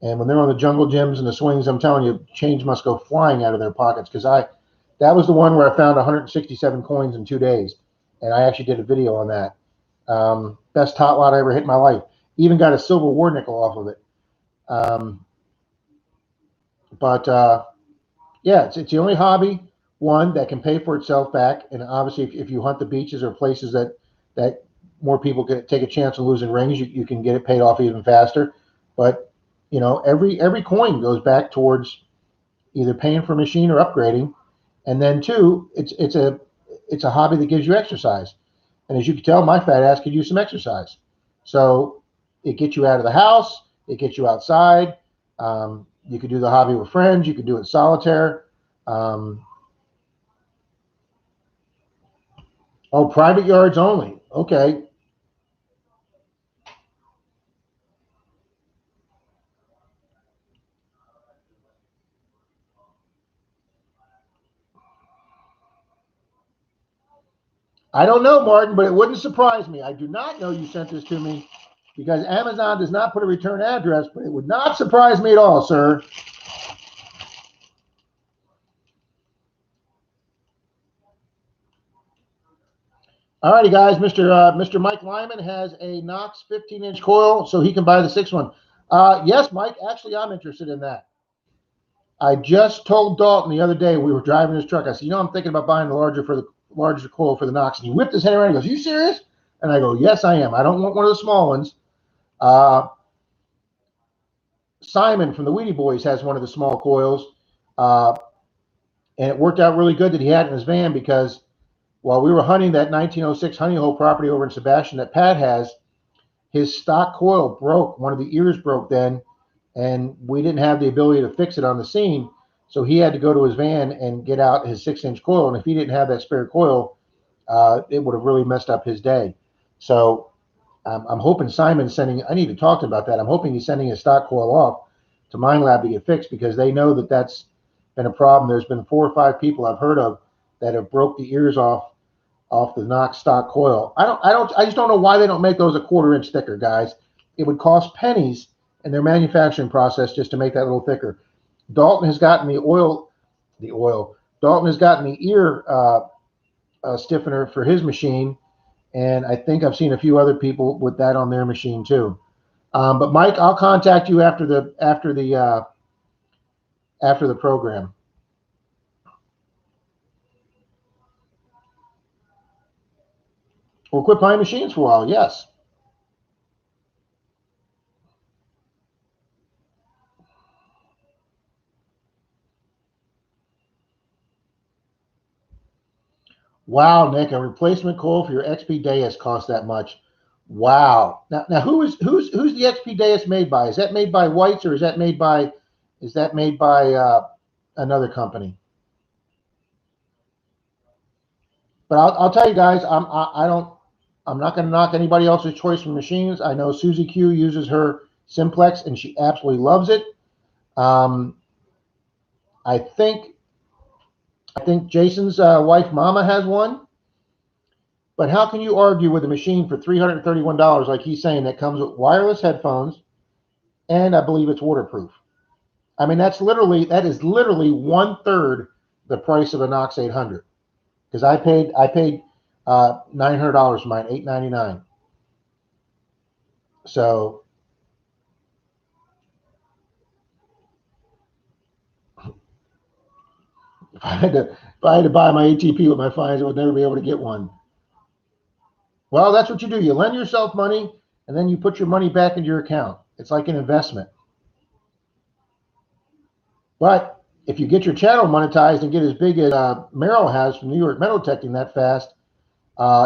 And when they're on the jungle gyms and the swings, I'm telling you, change must go flying out of their pockets because that was the one where I found 167 coins in 2 days. And I actually did a video on that. Best tot lot I ever hit in my life. Even got a silver war nickel off of it. Um, but yeah, it's the only hobby, one, that can pay for itself back. And obviously, if you hunt the beaches or places that more people can take a chance of losing rings, you can get it paid off even faster. But you know, every coin goes back towards either paying for a machine or upgrading. And then two, it's a hobby that gives you exercise. And as you can tell, my fat ass could use some exercise. So it gets you out of the house, it gets you outside. You could do the hobby with friends, you could do it solitaire. Um, oh, private yards only. Okay. I don't know, Martin, but it wouldn't surprise me. I do not know you sent this to me because Amazon does not put a return address, but it would not surprise me at all, sir. All righty, guys. Mr. Mike Lyman has a Knox 15-inch coil, so he can buy the 6 one. Yes, Mike. Actually, I'm interested in that. I just told Dalton the other day we were driving his truck. I said, I'm thinking about buying the larger coil for the Knox. And he whipped his head around. He goes, "You serious?" And I go, "Yes, I am. I don't want one of the small ones." Uh, Simon from the Weedy Boys has one of the small coils, uh, and it worked out really good that he had it in his van because while we were hunting that 1906 honey hole property over in Sebastian that Pat has, his stock coil broke. One of the ears broke then, and we didn't have the ability to fix it on the scene. So he had to go to his van and get out his 6-inch coil. And if he didn't have that spare coil, it would have really messed up his day. So I'm hoping Simon's sending, I need to talk to him about that. I'm hoping he's sending his stock coil off to Mine Lab to get fixed because they know that that's been a problem. There's been 4 or 5 people I've heard of that have broke the ears off the Knox stock coil. I just don't know why they don't make those a 1/4 inch thicker, guys. It would cost pennies in their manufacturing process just to make that a little thicker. Dalton has gotten the oil. Dalton has gotten the ear stiffener for his machine, and I think I've seen a few other people with that on their machine too. But Mike, I'll contact you after the program. We'll quit buying machines for a while. Yes. Wow, Nick, a replacement coil for your XP Deus cost that much. Wow. Now who's the XP Deus made by? Is that made by White's, or is that made by another company? But I'll tell you guys, I'm not going to knock anybody else's choice from machines. I know Susie Q uses her Simplex and she absolutely loves it. I think Jason's wife Mama has one. But how can you argue with a machine for $331, like he's saying, that comes with wireless headphones and I believe it's waterproof? I mean, that is literally 1/3 the price of a Knox 800. Because I paid $900 for mine, $899. So if I had to buy my ATP with my fines, I would never be able to get one. Well, that's what you do. You lend yourself money, and then you put your money back into your account. It's like an investment. But if you get your channel monetized and get as big as Merrill has from New York Metal Detecting that fast,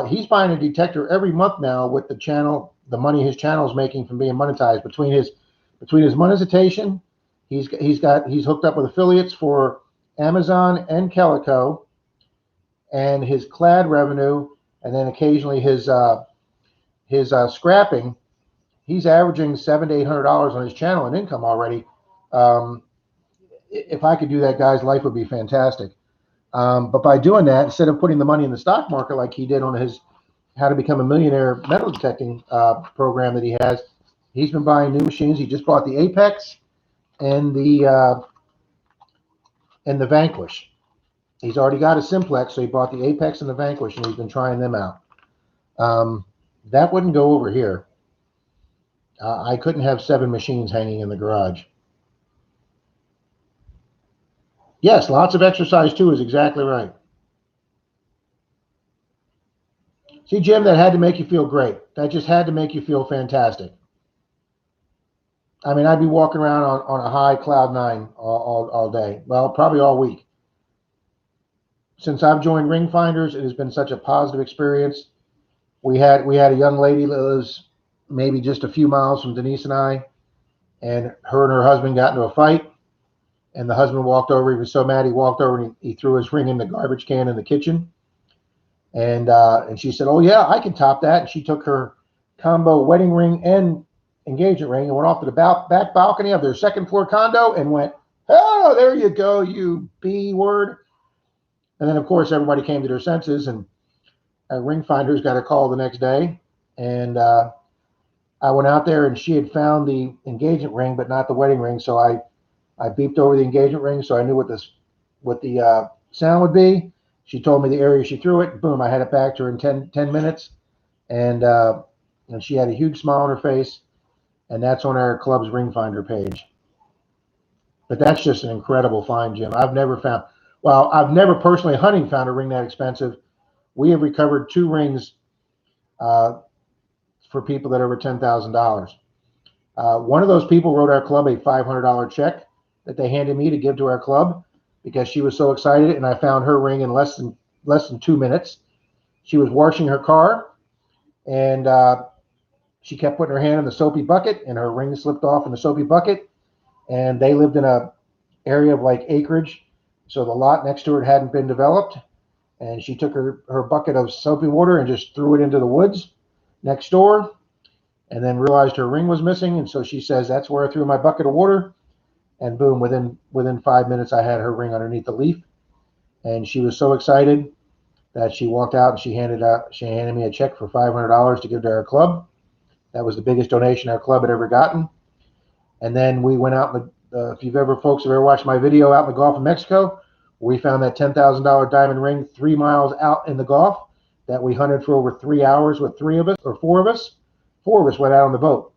he's buying a detector every month now with the money his channel is making from being monetized. Between his monetization, he's hooked up with affiliates for Amazon and Calico, and his clad revenue, and then occasionally his scrapping. He's averaging $700 to $800 on his channel in income already. If I could do that, guys, life would be fantastic. But by doing that, instead of putting the money in the stock market like he did on his How to Become a Millionaire metal detecting program that he has, he's been buying new machines. He just bought the Apex and the Vanquish. He's already got a Simplex, so he bought the Apex and the Vanquish, and he's been trying them out. That wouldn't go over here. I couldn't have 7 machines hanging in the garage. Yes, lots of exercise too is exactly right. See, Jim, that had to make you feel great. That just had to make you feel fantastic. I mean, I'd be walking around on a high cloud 9 all day. Well, probably all week. Since I've joined Ring Finders, it has been such a positive experience. We had a young lady that lives maybe just a few miles from Denise and I, and her husband got into a fight, and the husband walked over. He was so mad, he walked over and he threw his ring in the garbage can in the kitchen. And she said, "Oh yeah, I can top that." And she took her combo wedding ring and engagement ring and went off to the back balcony of their 2nd floor condo and went, "Oh, there you go, you B word." And then of course everybody came to their senses, and Ring Finders got a call the next day, and I went out there, and she had found the engagement ring but not the wedding ring. So I beeped over the engagement ring, so I knew what the sound would be. She told me the area she threw it. Boom, I had it back to her in 10 minutes. And she had a huge smile on her face. And that's on our club's Ring Finder page. But that's just an incredible find, Jim. I've never personally hunting found a ring that expensive. We have recovered 2 rings for people that are over $10,000. One of those people wrote our club a $500 check that they handed me to give to our club, because she was so excited, and I found her ring in less than 2 minutes. She was washing her car, and she kept putting her hand in the soapy bucket, and her ring slipped off in the soapy bucket. And they lived in a area of like acreage, so the lot next to her hadn't been developed. And she took her bucket of soapy water and just threw it into the woods next door, and then realized her ring was missing. And so she says, "That's where I threw my bucket of water." And boom, within 5 minutes, I had her ring underneath the leaf. And she was so excited that she walked out and she handed me a check for $500 to give to our club. That was the biggest donation our club had ever gotten. And then we went out, if folks have ever watched my video out in the Gulf of Mexico, we found that $10,000 diamond ring 3 miles out in the Gulf that we hunted for over 3 hours with 4 of us. 4 of us went out on the boat.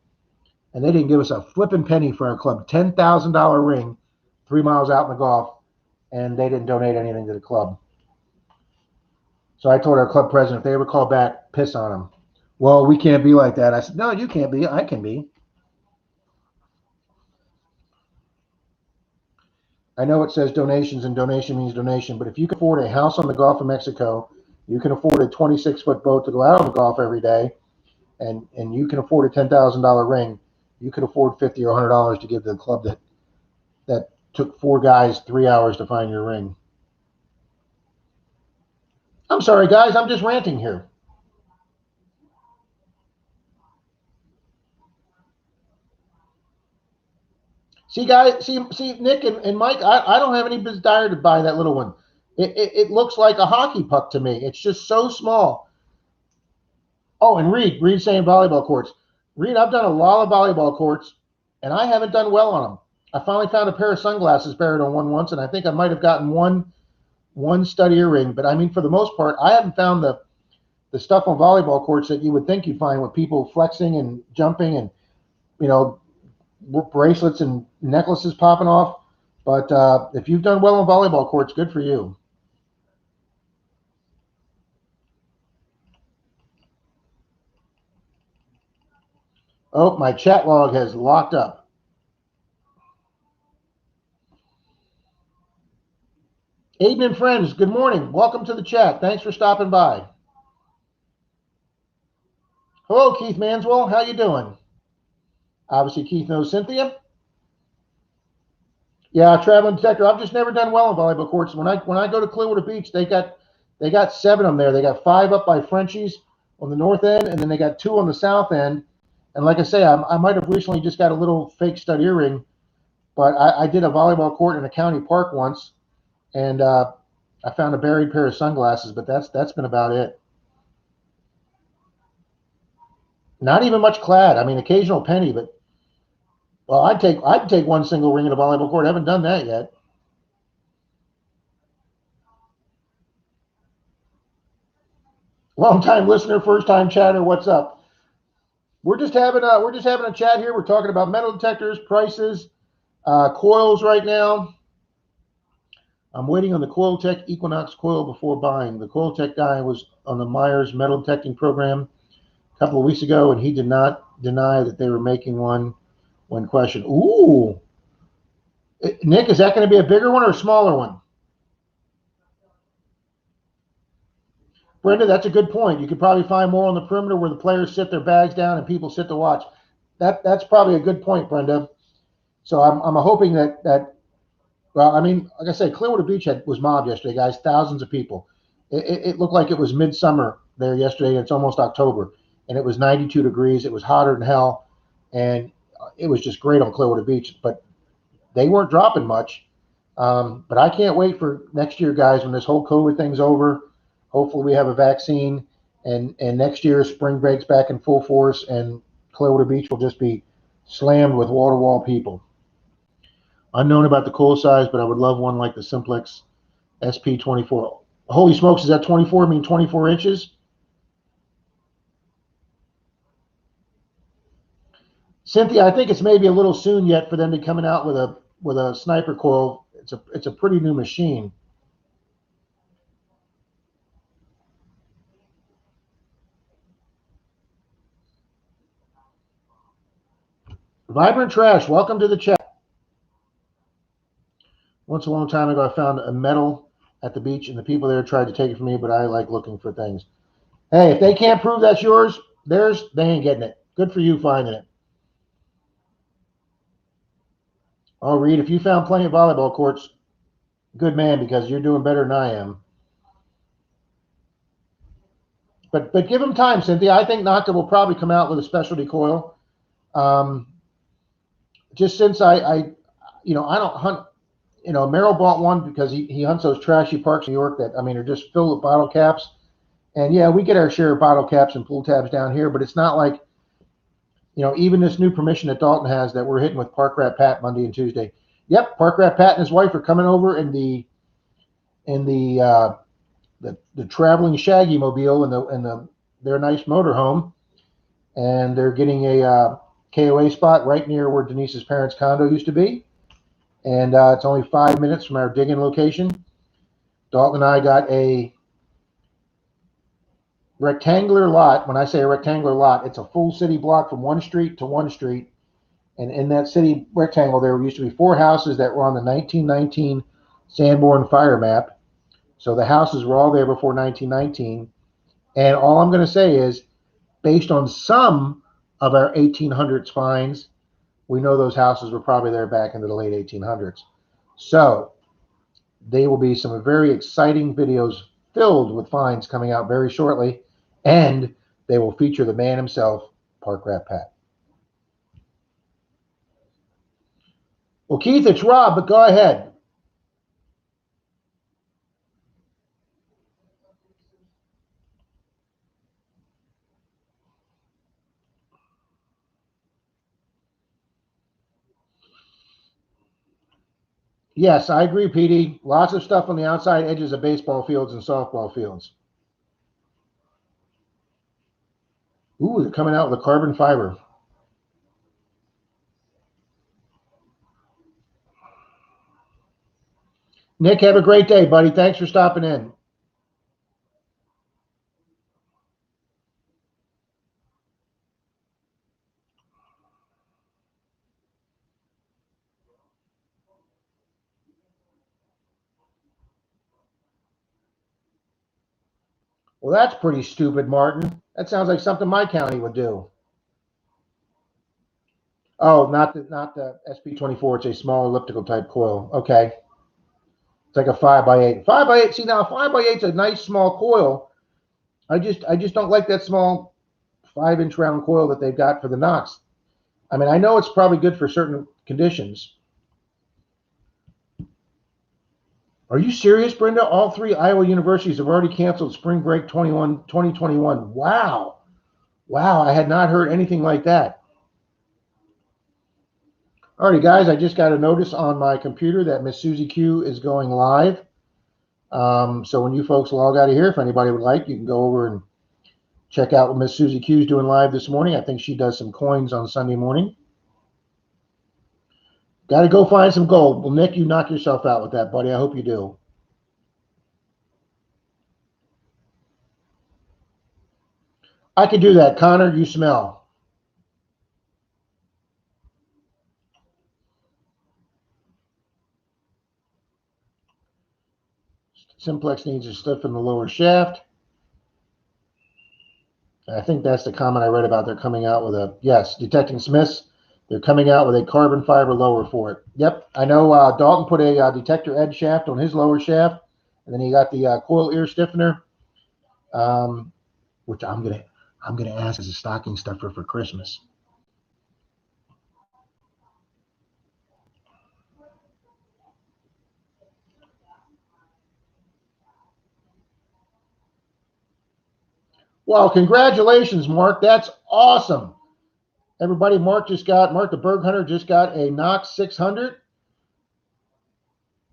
And they didn't give us a flipping penny for our club. $10,000 ring, 3 miles out in the Gulf, and they didn't donate anything to the club. So I told our club president, if they ever call back, piss on them. "Well, we can't be like that." I said, "No, you can't be. I can be." I know it says donations, and donation means donation, but if you can afford a house on the Gulf of Mexico, you can afford a 26-foot boat to go out on the Gulf every day, and you can afford a $10,000 ring, you could afford $50 or $100 to give to the club that took 4 guys 3 hours to find your ring. I'm sorry, guys. I'm just ranting here. See, guys, see, Nick and Mike, I don't have any desire to buy that little one. It looks like a hockey puck to me. It's just so small. Oh, and Reed saying volleyball courts. Reed, I've done a lot of volleyball courts, and I haven't done well on them. I finally found a pair of sunglasses buried on one once, and I think I might have gotten one stud earring. But I mean, for the most part, I haven't found the stuff on volleyball courts that you would think you'd find with people flexing and jumping and, you know, bracelets and necklaces popping off. But if you've done well on volleyball courts, good for you. Oh, my chat log has locked up. Aiden and friends, good morning. Welcome to the chat. Thanks for stopping by. Hello, Keith Manswell. How you doing? Obviously, Keith knows Cynthia. Yeah, traveling detector. I've just never done well on volleyball courts. When I go to Clearwater Beach, they got 7 of them there. They got 5 up by Frenchie's on the north end, and then they got 2 on the south end. And like I say, I might have recently just got a little fake stud earring, but I did a volleyball court in a county park once, and I found a buried pair of sunglasses, but that's been about it. Not even much clad. I mean, occasional penny, but well, I'd take one single ring at a volleyball court. I haven't done that yet. Long time listener, first time chatter. What's up? We're just having a chat here. We're talking about metal detectors, prices, coils right now. I'm waiting on the Coiltech Equinox coil before buying. The Coiltech guy was on the Myers metal detecting program a couple of weeks ago, and he did not deny that they were making one when questioned. Ooh, Nick, is that going to be a bigger one or a smaller one? Brenda, that's a good point. You could probably find more on the perimeter where the players sit their bags down and people sit to watch. That's probably a good point, Brenda. So I'm hoping that well, I mean, like I said, Clearwater Beach was mobbed yesterday, guys. Thousands of people. It looked like it was midsummer there yesterday. And it's almost October, and it was 92 degrees. It was hotter than hell, and it was just great on Clearwater Beach. But they weren't dropping much. But I can't wait for next year, guys, when this whole COVID thing's over. Hopefully we have a vaccine, and next year spring breaks back in full force, and Clearwater Beach will just be slammed with wall-to-wall people. Unknown about the coil size, but I would love one like the Simplex SP24. Holy smokes, is that 24? I mean 24 inches? Cynthia, I think it's maybe a little soon yet for them to be coming out with a sniper coil. It's a pretty new machine. Vibrant Trash, welcome to the chat. Once a long time ago, I found a medal at the beach, and the people there tried to take it from me, but I like looking for things. Hey, if they can't prove that's yours, they ain't getting it. Good for you finding it. Oh, Reed, if you found plenty of volleyball courts, good man, because you're doing better than I am. But give them time, Cynthia. I think Nocta will probably come out with a specialty coil. Just since I don't hunt. Merrill bought one because he hunts those trashy parks in New York that, I mean, are just filled with bottle caps. And yeah, we get our share of bottle caps and pull tabs down here, but it's not like, even this new permission that Dalton has that we're hitting with Park Rat Pat Monday and Tuesday. Yep, Park Rat Pat and his wife are coming over in the traveling Shaggy mobile in their nice motorhome, and they're getting a KOA spot right near where Denise's parents' condo used to be. And it's only 5 minutes from our digging location. Dalton and I got a rectangular lot. When I say a rectangular lot, it's a full city block from one street to one street. And in that city rectangle, there used to be 4 houses that were on the 1919 Sanborn fire map. So the houses were all there before 1919. And all I'm going to say is, based on some of our 1800s finds, we know those houses were probably there back into the late 1800s. So there will be some very exciting videos filled with finds coming out very shortly, and they will feature the man himself, Park Rat Pat. Well, Keith, it's Rob, but go ahead. Yes, I agree, Petey. Lots of stuff on the outside edges of baseball fields and softball fields. Ooh, they're coming out with a carbon fiber. Nick, have a great day, buddy. Thanks for stopping in. Well, that's pretty stupid, Martin. That sounds like something my county would do. Oh, not the SP24. It's a small elliptical type coil. Okay. It's like a 5x8. 5x8. See, now a 5x8 is a nice small coil. I just don't like that small 5-inch round coil that they've got for the Knox. I mean, I know it's probably good for certain conditions. Are you serious, Brenda? All 3 Iowa universities have already canceled spring break 2021. Wow. Wow, I had not heard anything like that. Alrighty, guys, I just got a notice on my computer that Miss Susie Q is going live. So when you folks log out of here, if anybody would like, you can go over and check out what Miss Susie Q is doing live this morning. I think she does some coins on Sunday morning. Got to go find some gold. Well, Nick, you knock yourself out with that, buddy. I hope you do. I could do that. Connor, you smell. Simplex needs a stiffen the lower shaft. I think that's the comment I read about. They're coming out with a, yes, Detecting Smiths. They're coming out with a carbon fiber lower for it. Yep, I know Dalton put a Detector edge shaft on his lower shaft, and then he got the coil ear stiffener, which I'm gonna ask as a stocking stuffer for Christmas. Well, congratulations, Mark. That's awesome. Everybody, Mark the Berg Hunter just got a Knox 600.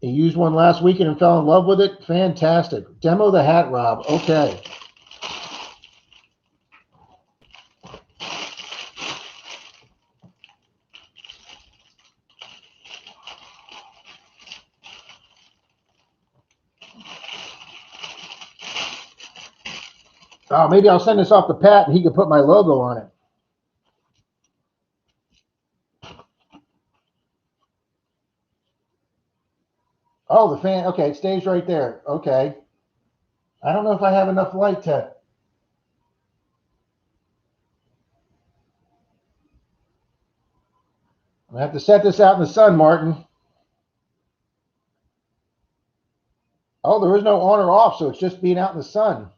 He used one last weekend and fell in love with it. Fantastic. Demo the hat, Rob. Okay. Oh, maybe I'll send this off to Pat and he can put my logo on it. Oh, the fan. Okay, it stays right there. Okay. I don't know if I have enough light to. I have to set this out in the sun, Martin. Oh, there is no on or off, so it's just being out in the sun.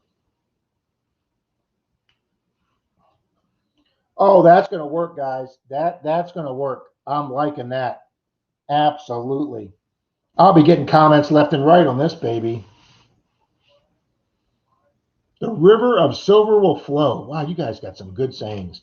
Oh, that's going to work, guys. That's going to work. I'm liking that. Absolutely. I'll be getting comments left and right on this, baby. The river of silver will flow. Wow, you guys got some good sayings.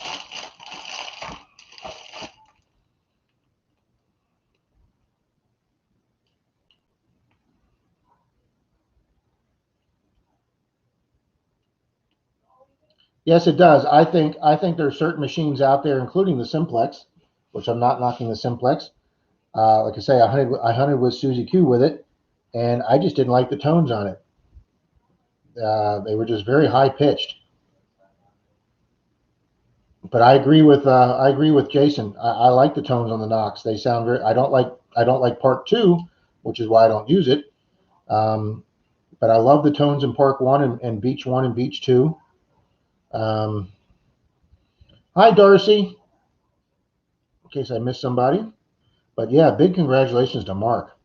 Yes, it does. I think there are certain machines out there, including the Simplex, which I'm not knocking the Simplex. Like I say, I hunted with Susie Q with it, and I just didn't like the tones on it. They were just very high pitched. But I agree with Jason. I like the tones on the Knox. They sound very. I don't like Park 2, which is why I don't use it. But I love the tones in Park 1 and Beach 1 and Beach 2. Hi, Darcy. In case I missed somebody. But yeah, big congratulations to Mark.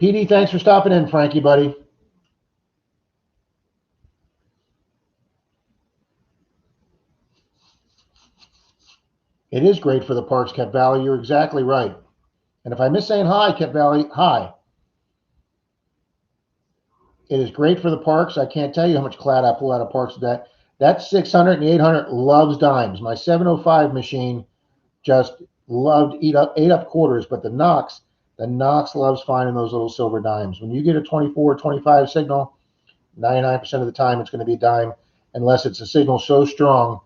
PD, thanks for stopping in, Frankie, buddy. It is great for the parks, Cat Valley. You're exactly right. And if I miss saying hi, Cat Valley, hi. It is great for the parks. I can't tell you how much clad I pull out of parks with that. That 600 and 800 loves dimes. My 705 machine just loved ate up quarters, but the Knox loves finding those little silver dimes. When you get a 24, 25 signal, 99% of the time it's going to be a dime, unless it's a signal so strong.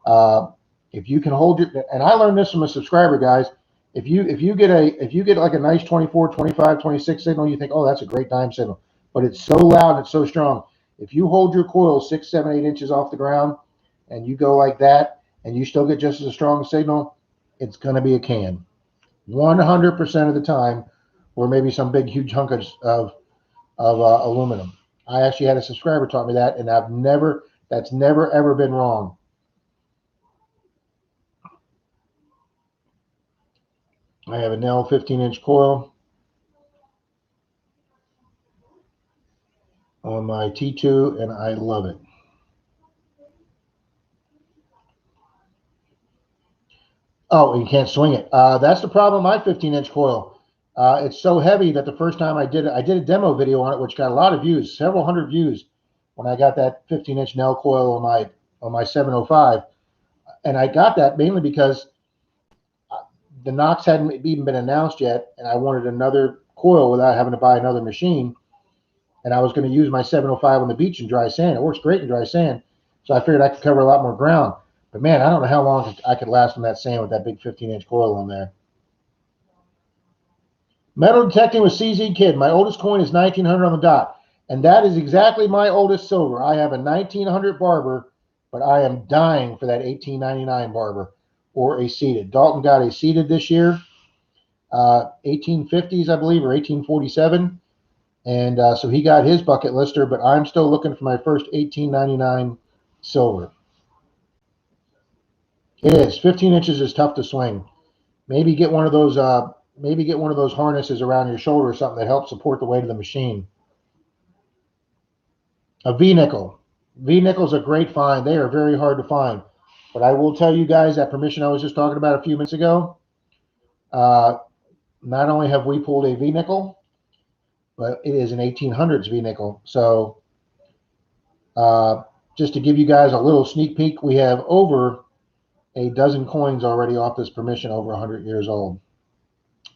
Uh, if you can hold it, and I learned this from a subscriber, guys. If you get like a nice 24, 25, 26 signal, you think, oh, that's a great dime signal, but it's so loud and it's so strong. If you hold your coil 6, 7, 8 inches off the ground, and you go like that, and you still get just as a strong signal, it's going to be a can. 100% of the time, or maybe some big huge hunk of aluminum. I actually had a subscriber taught me that, and that's never ever been wrong. I have a Nell 15-inch coil on my T2, and I love it. Oh, you can't swing it. That's the problem with my 15-inch coil. It's so heavy that the first time I did a demo video on it, which got a lot of views, several hundred views, when I got that 15-inch Nell coil on my 705, and I got that mainly because the Knox hadn't even been announced yet, and I wanted another coil without having to buy another machine. And I was going to use my 705 on the beach in dry sand. It works great in dry sand, so I figured I could cover a lot more ground. But man, I don't know how long I could last on that sand with that big 15-inch coil on there. Metal detecting with CZ Kid. My oldest coin is 1900 on the dot, and that is exactly my oldest silver. I have a 1900 barber, but I am dying for that 1899 barber or a seated. Dalton got a seated this year, 1850s, I believe, or 1847. And so he got his bucket lister, but I'm still looking for my first 1899 silver. It is 15 inches is tough to swing. Maybe get one of those. Maybe get one of those harnesses around your shoulder or something that helps support the weight of the machine. A V nickel. V nickel's a great find. They are very hard to find, but I will tell you guys that permission I was just talking about a few minutes ago. Not only have we pulled a V nickel, but it is an 1800s V nickel. So just to give you guys a little sneak peek, we have over a dozen coins already off this permission, over 100 years old.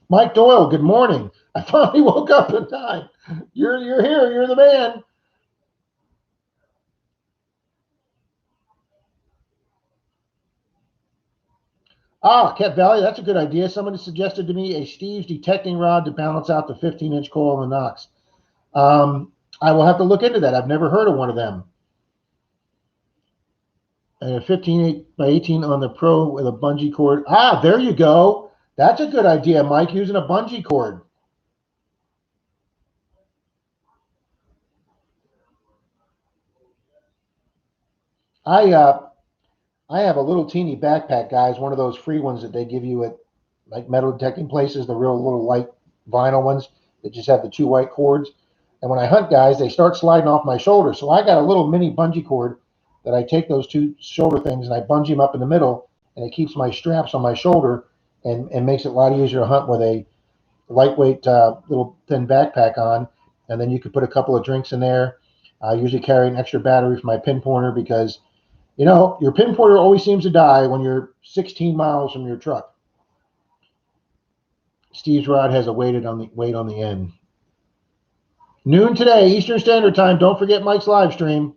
Mike Doyle, good morning. I finally woke up in time. You're here. You're the man. Cat Valley, that's a good idea. Somebody suggested to me a Steve's detecting rod to balance out the 15-inch coil on the Knox. I will have to look into that. I've never heard of one of them. And a 15 by 18 on the Pro with a bungee cord. There you go. That's a good idea, Mike, using a bungee cord. I have a little teeny backpack, guys, one of those free ones that they give you at like metal detecting places, the real little light vinyl ones that just have the 2 white cords. And when I hunt, guys, they start sliding off my shoulder. So I got a little mini bungee cord that I take those 2 shoulder things and I bungee them up in the middle, and it keeps my straps on my shoulder and makes it a lot easier to hunt with a lightweight little thin backpack on. And then you could put a couple of drinks in there. I usually carry an extra battery for my pinpointer because your pinpointer always seems to die when you're 16 miles from your truck. Steve's rod has a weight on the end. Noon today, Eastern Standard Time. Don't forget Mike's live stream.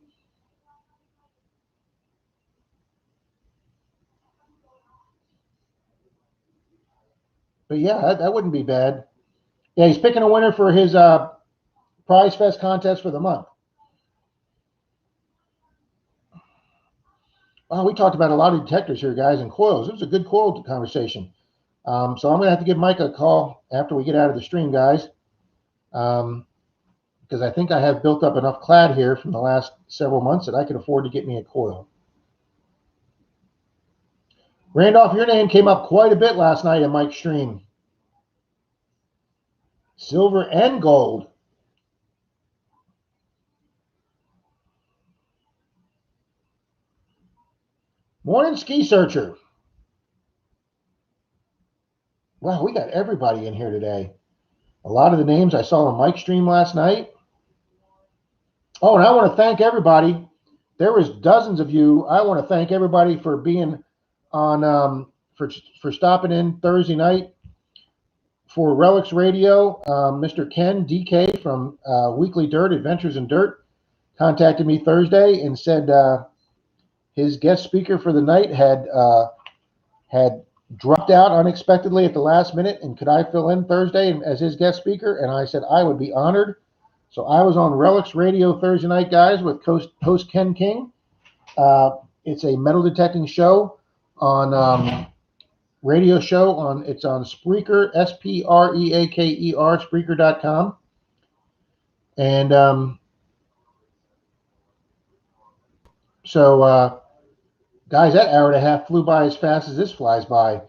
But yeah, that wouldn't be bad. Yeah, he's picking a winner for his Prize Fest contest for the month. Well, we talked about a lot of detectors here, guys, and coils. It was a good coil conversation. So I'm going to have to give Mike a call after we get out of the stream, guys, because I think I have built up enough clad here from the last several months that I can afford to get me a coil. Randolph, your name came up quite a bit last night in Mike's stream. Silver and gold. Morning, Ski Searcher. Wow, we got everybody in here today. A lot of the names I saw on Mike's stream last night. Oh, and I want to thank everybody. There was dozens of you. I want to thank everybody for being on, for stopping in Thursday night for Relics Radio. Mr. Ken DK from Weekly Dirt, Adventures in Dirt, contacted me Thursday and said his guest speaker for the night had dropped out unexpectedly at the last minute, and could I fill in Thursday as his guest speaker? And I said I would be honored. So I was on Relics Radio Thursday night, guys, with host Ken King. It's a metal detecting show on radio show on it's on Spreaker, Spreaker, Spreaker.com. And so guys, that hour and a half flew by as fast as this flies by.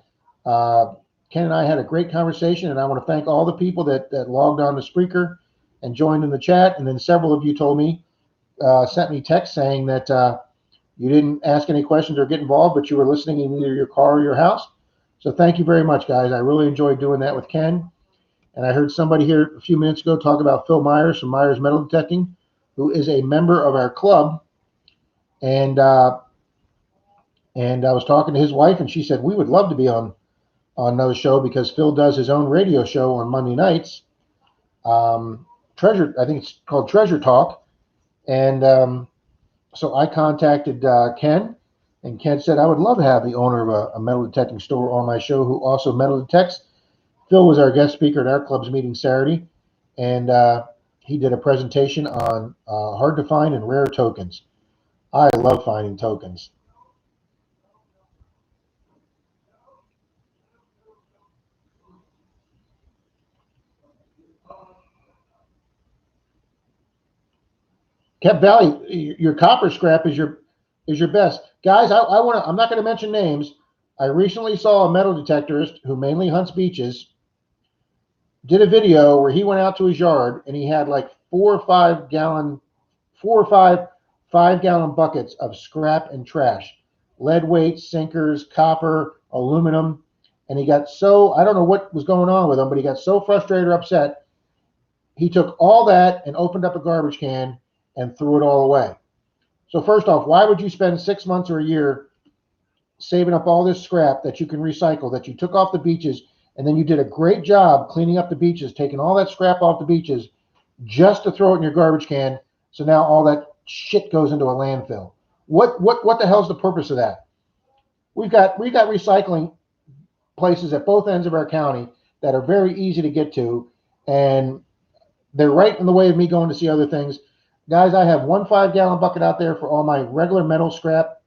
Ken and I had a great conversation, and I want to thank all the people that logged on to Spreaker and joined in the chat. And then several of you told me, sent me text saying that you didn't ask any questions or get involved, but you were listening in either your car or your house. So thank you very much, guys. I really enjoyed doing that with Ken. And I heard somebody here a few minutes ago talk about Phil Myers from Myers Metal Detecting, who is a member of our club. And I was talking to his wife, and she said, we would love to be on another show because Phil does his own radio show on Monday nights. I think it's called Treasure Talk. And so I contacted Ken, and Ken said, I would love to have the owner of a metal detecting store on my show who also metal detects. Phil was our guest speaker at our club's meeting Saturday, and he did a presentation on hard to find and rare tokens. I love finding tokens. Cap Valley, your copper scrap is your best. Guys, I'm not going to mention names. I recently saw a metal detectorist who mainly hunts beaches did a video where he went out to his yard and he had like 4 or 5 gallon 5-gallon buckets of scrap and trash, lead weights, sinkers, copper, aluminum. And he got so, I don't know what was going on with him, but he got so frustrated or upset, he took all that and opened up a garbage can and threw it all away. So first off, why would you spend 6 months or a year saving up all this scrap that you can recycle, that you took off the beaches, and then you did a great job cleaning up the beaches, taking all that scrap off the beaches just to throw it in your garbage can, so now all that shit goes into a landfill? What the hell's the purpose of that? We've got recycling places at both ends of our county that are very easy to get to, and they're right in the way of me going to see other things. Guys, I have 1 5-gallon bucket out there for all my regular metal scrap,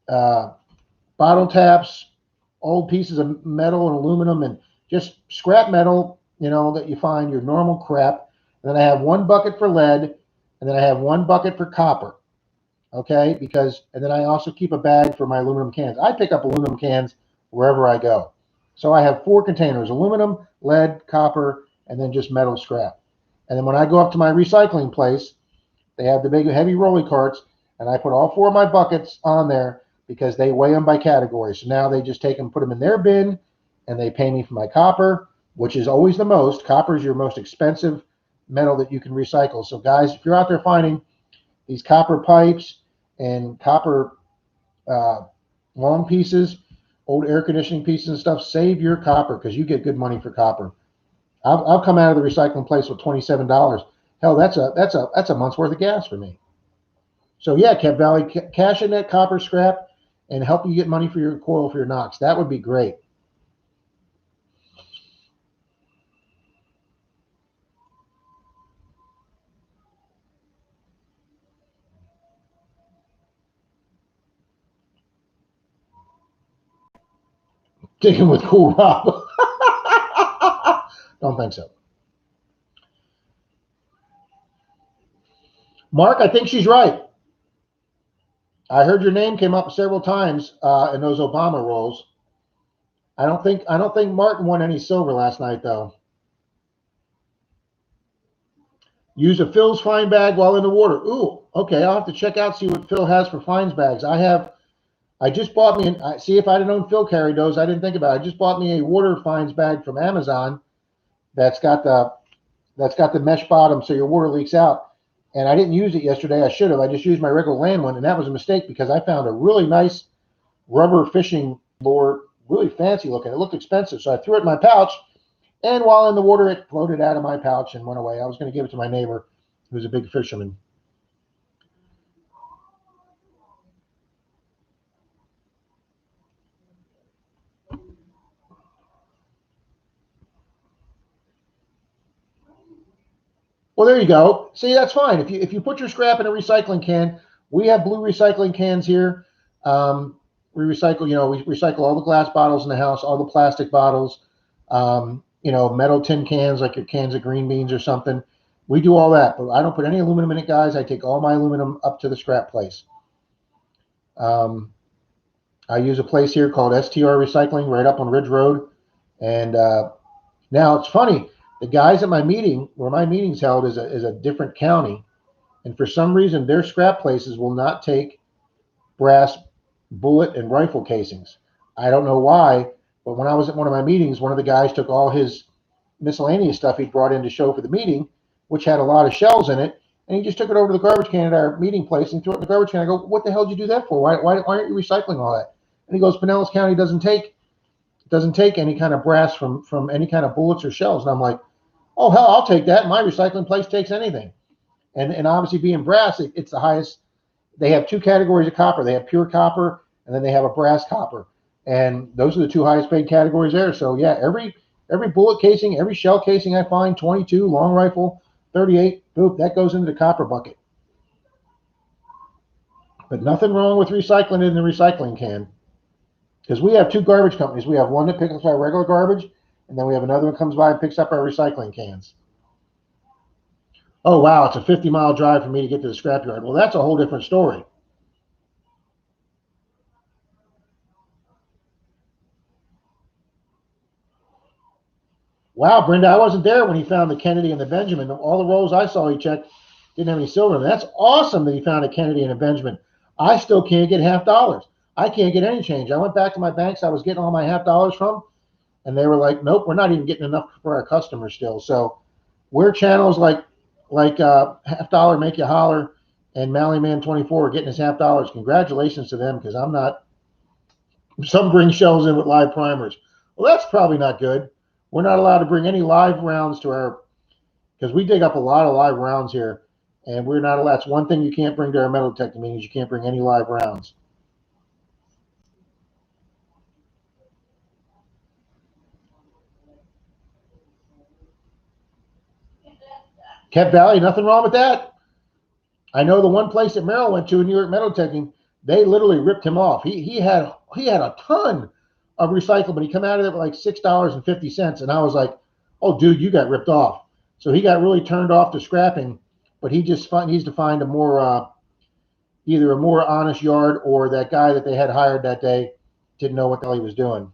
bottle taps, old pieces of metal and aluminum, and just scrap metal, that you find, your normal crap. And then I have 1 bucket for lead, and then I have 1 bucket for copper. Okay, and then I also keep a bag for my aluminum cans. I pick up aluminum cans wherever I go. So I have 4 containers: aluminum, lead, copper, and then just metal scrap. And then when I go up to my recycling place, they have the big heavy rolling carts, and I put all 4 of my buckets on there because they weigh them by category. So now they just take them, put them in their bin, and they pay me for my copper, which is always the most. Copper is your most expensive metal that you can recycle. So guys, if you're out there finding these copper pipes and copper long pieces, old air conditioning pieces and stuff, save your copper because you get good money for copper. I'll come out of the recycling place with $27. Hell, that's a month's worth of gas for me. So yeah, Cap Valley, cash in that copper scrap and help you get money for your coil for your Knox. That would be great. Digging with Cool Rob. Don't think so. Mark, I think she's right. I heard your name came up several times in those Obama rolls. I don't think Martin won any silver last night though. Use a Phil's fine bag while in the water. Ooh, okay. I'll have to check out, see what Phil has for fines bags. I just bought me see if I'd have known Phil carried those. I didn't think about it. I just bought me a water fines bag from Amazon that's got the mesh bottom so your water leaks out. And I didn't use it yesterday. I should have. I just used my regular land one, and that was a mistake because I found a really nice rubber fishing lure, really fancy looking. It looked expensive, so I threw it in my pouch. And while in the water, it floated out of my pouch and went away. I was going to give it to my neighbor, who's a big fisherman. Well, there you go. See, that's fine. If you put your scrap in a recycling can, we have blue recycling cans here. We recycle, we recycle all the glass bottles in the house, all the plastic bottles, metal tin cans like your cans of green beans or something. We do all that, but I don't put any aluminum in it, guys. I take all my aluminum up to the scrap place. I use a place here called STR Recycling right up on Ridge Road. And now it's funny, the guys at my meeting, where my meeting's held, is a different county. And for some reason, their scrap places will not take brass bullet and rifle casings. I don't know why, but when I was at one of my meetings, one of the guys took all his miscellaneous stuff he'd brought in to show for the meeting, which had a lot of shells in it, and he just took it over to the garbage can at our meeting place and threw it in the garbage can. I go, what the hell did you do that for? Why aren't you recycling all that? And he goes, Pinellas County doesn't take any kind of brass from any kind of bullets or shells. And I'm like, oh hell, I'll take that. My recycling place takes anything. And obviously being brass, it's the highest. They have two categories of copper. They have pure copper, and then they have a brass copper. And those are the two highest paid categories there. So yeah, every bullet casing, every shell casing I find, 22, long rifle, 38, boop, that goes into the copper bucket. But nothing wrong with recycling it in the recycling can. Because we have two garbage companies. We have one that picks up our regular garbage, and then we have another one that comes by and picks up our recycling cans. Oh, wow, it's a 50-mile drive for me to get to the scrapyard. Well, that's a whole different story. Wow, Brenda, I wasn't there when he found the Kennedy and the Benjamin. All the rolls I saw he checked didn't have any silver in them. That's awesome that he found a Kennedy and a Benjamin. I still can't get $50. I can't get any change. I went back to my banks I was getting all my $50 from, and they were like, nope, we're not even getting enough for our customers still. So we're channels like $50 Make You Holler and Mallyman 24 are getting his $50. Congratulations to them, because I'm not. Some bring shells in with live primers. Well, that's probably not good. We're not allowed to bring any live rounds to our, because we dig up a lot of live rounds here, and we're not allowed. That's one thing you can't bring to our metal detector meetings. You can't bring any live rounds. Kent Valley, nothing wrong with that. I know the one place that Merrill went to in New York Metal Detecting, they literally ripped him off. He had a ton of recycle, but he come out of it with like $6.50, and I was like, oh dude, you got ripped off. So he got really turned off to scrapping, but he just needs to find a more either a more honest yard, or that guy that they had hired that day didn't know what the hell he was doing.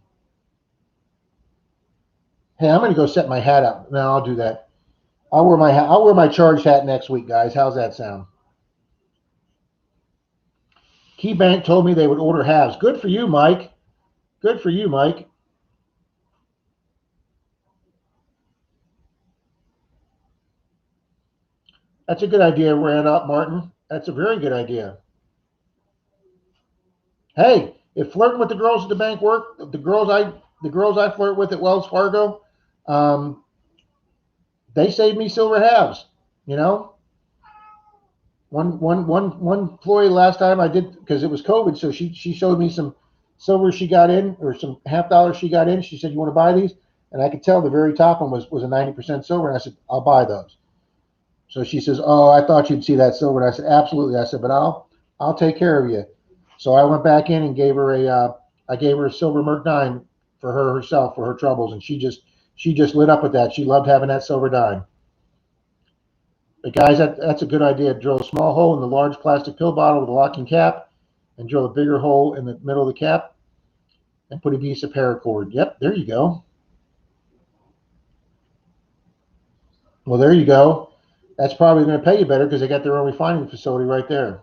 Hey, I'm gonna go set my hat up. No, I'll do that. I'll wear my charged hat next week, guys. How's that sound? KeyBank told me they would order halves. Good for you, Mike. Good for you, Mike. That's a good idea, Martin. That's a very good idea. Hey, if flirting with the girls at the bank work, the girls I flirt with at Wells Fargo, they saved me silver halves. You know, one employee last time I did, because it was COVID, so she showed me some silver she got in, or some $50 she got in. She said, "You want to buy these?" And I could tell the very top one was a 90% silver, and I said, "I'll buy those." So she says, "Oh, I thought you'd see that silver." And I said, "Absolutely." I said, "But I'll take care of you." So I went back in and gave her a silver Merc 9 for herself for her troubles, and she just lit up with that. She loved having that silver dime. But guys, that's a good idea. Drill a small hole in the large plastic pill bottle with a locking cap, and drill a bigger hole in the middle of the cap and put a piece of paracord. Yep, there you go. Well, there you go. That's probably going to pay you better because they got their own refining facility right there.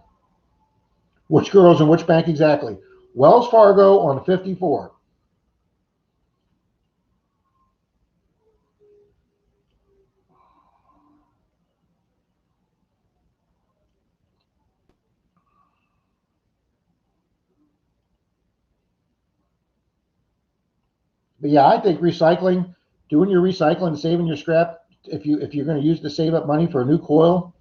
Which girls and which bank exactly? Wells Fargo on 54. But yeah, I think recycling, doing your recycling, saving your scrap, if you're going to use to save up money for a new coil,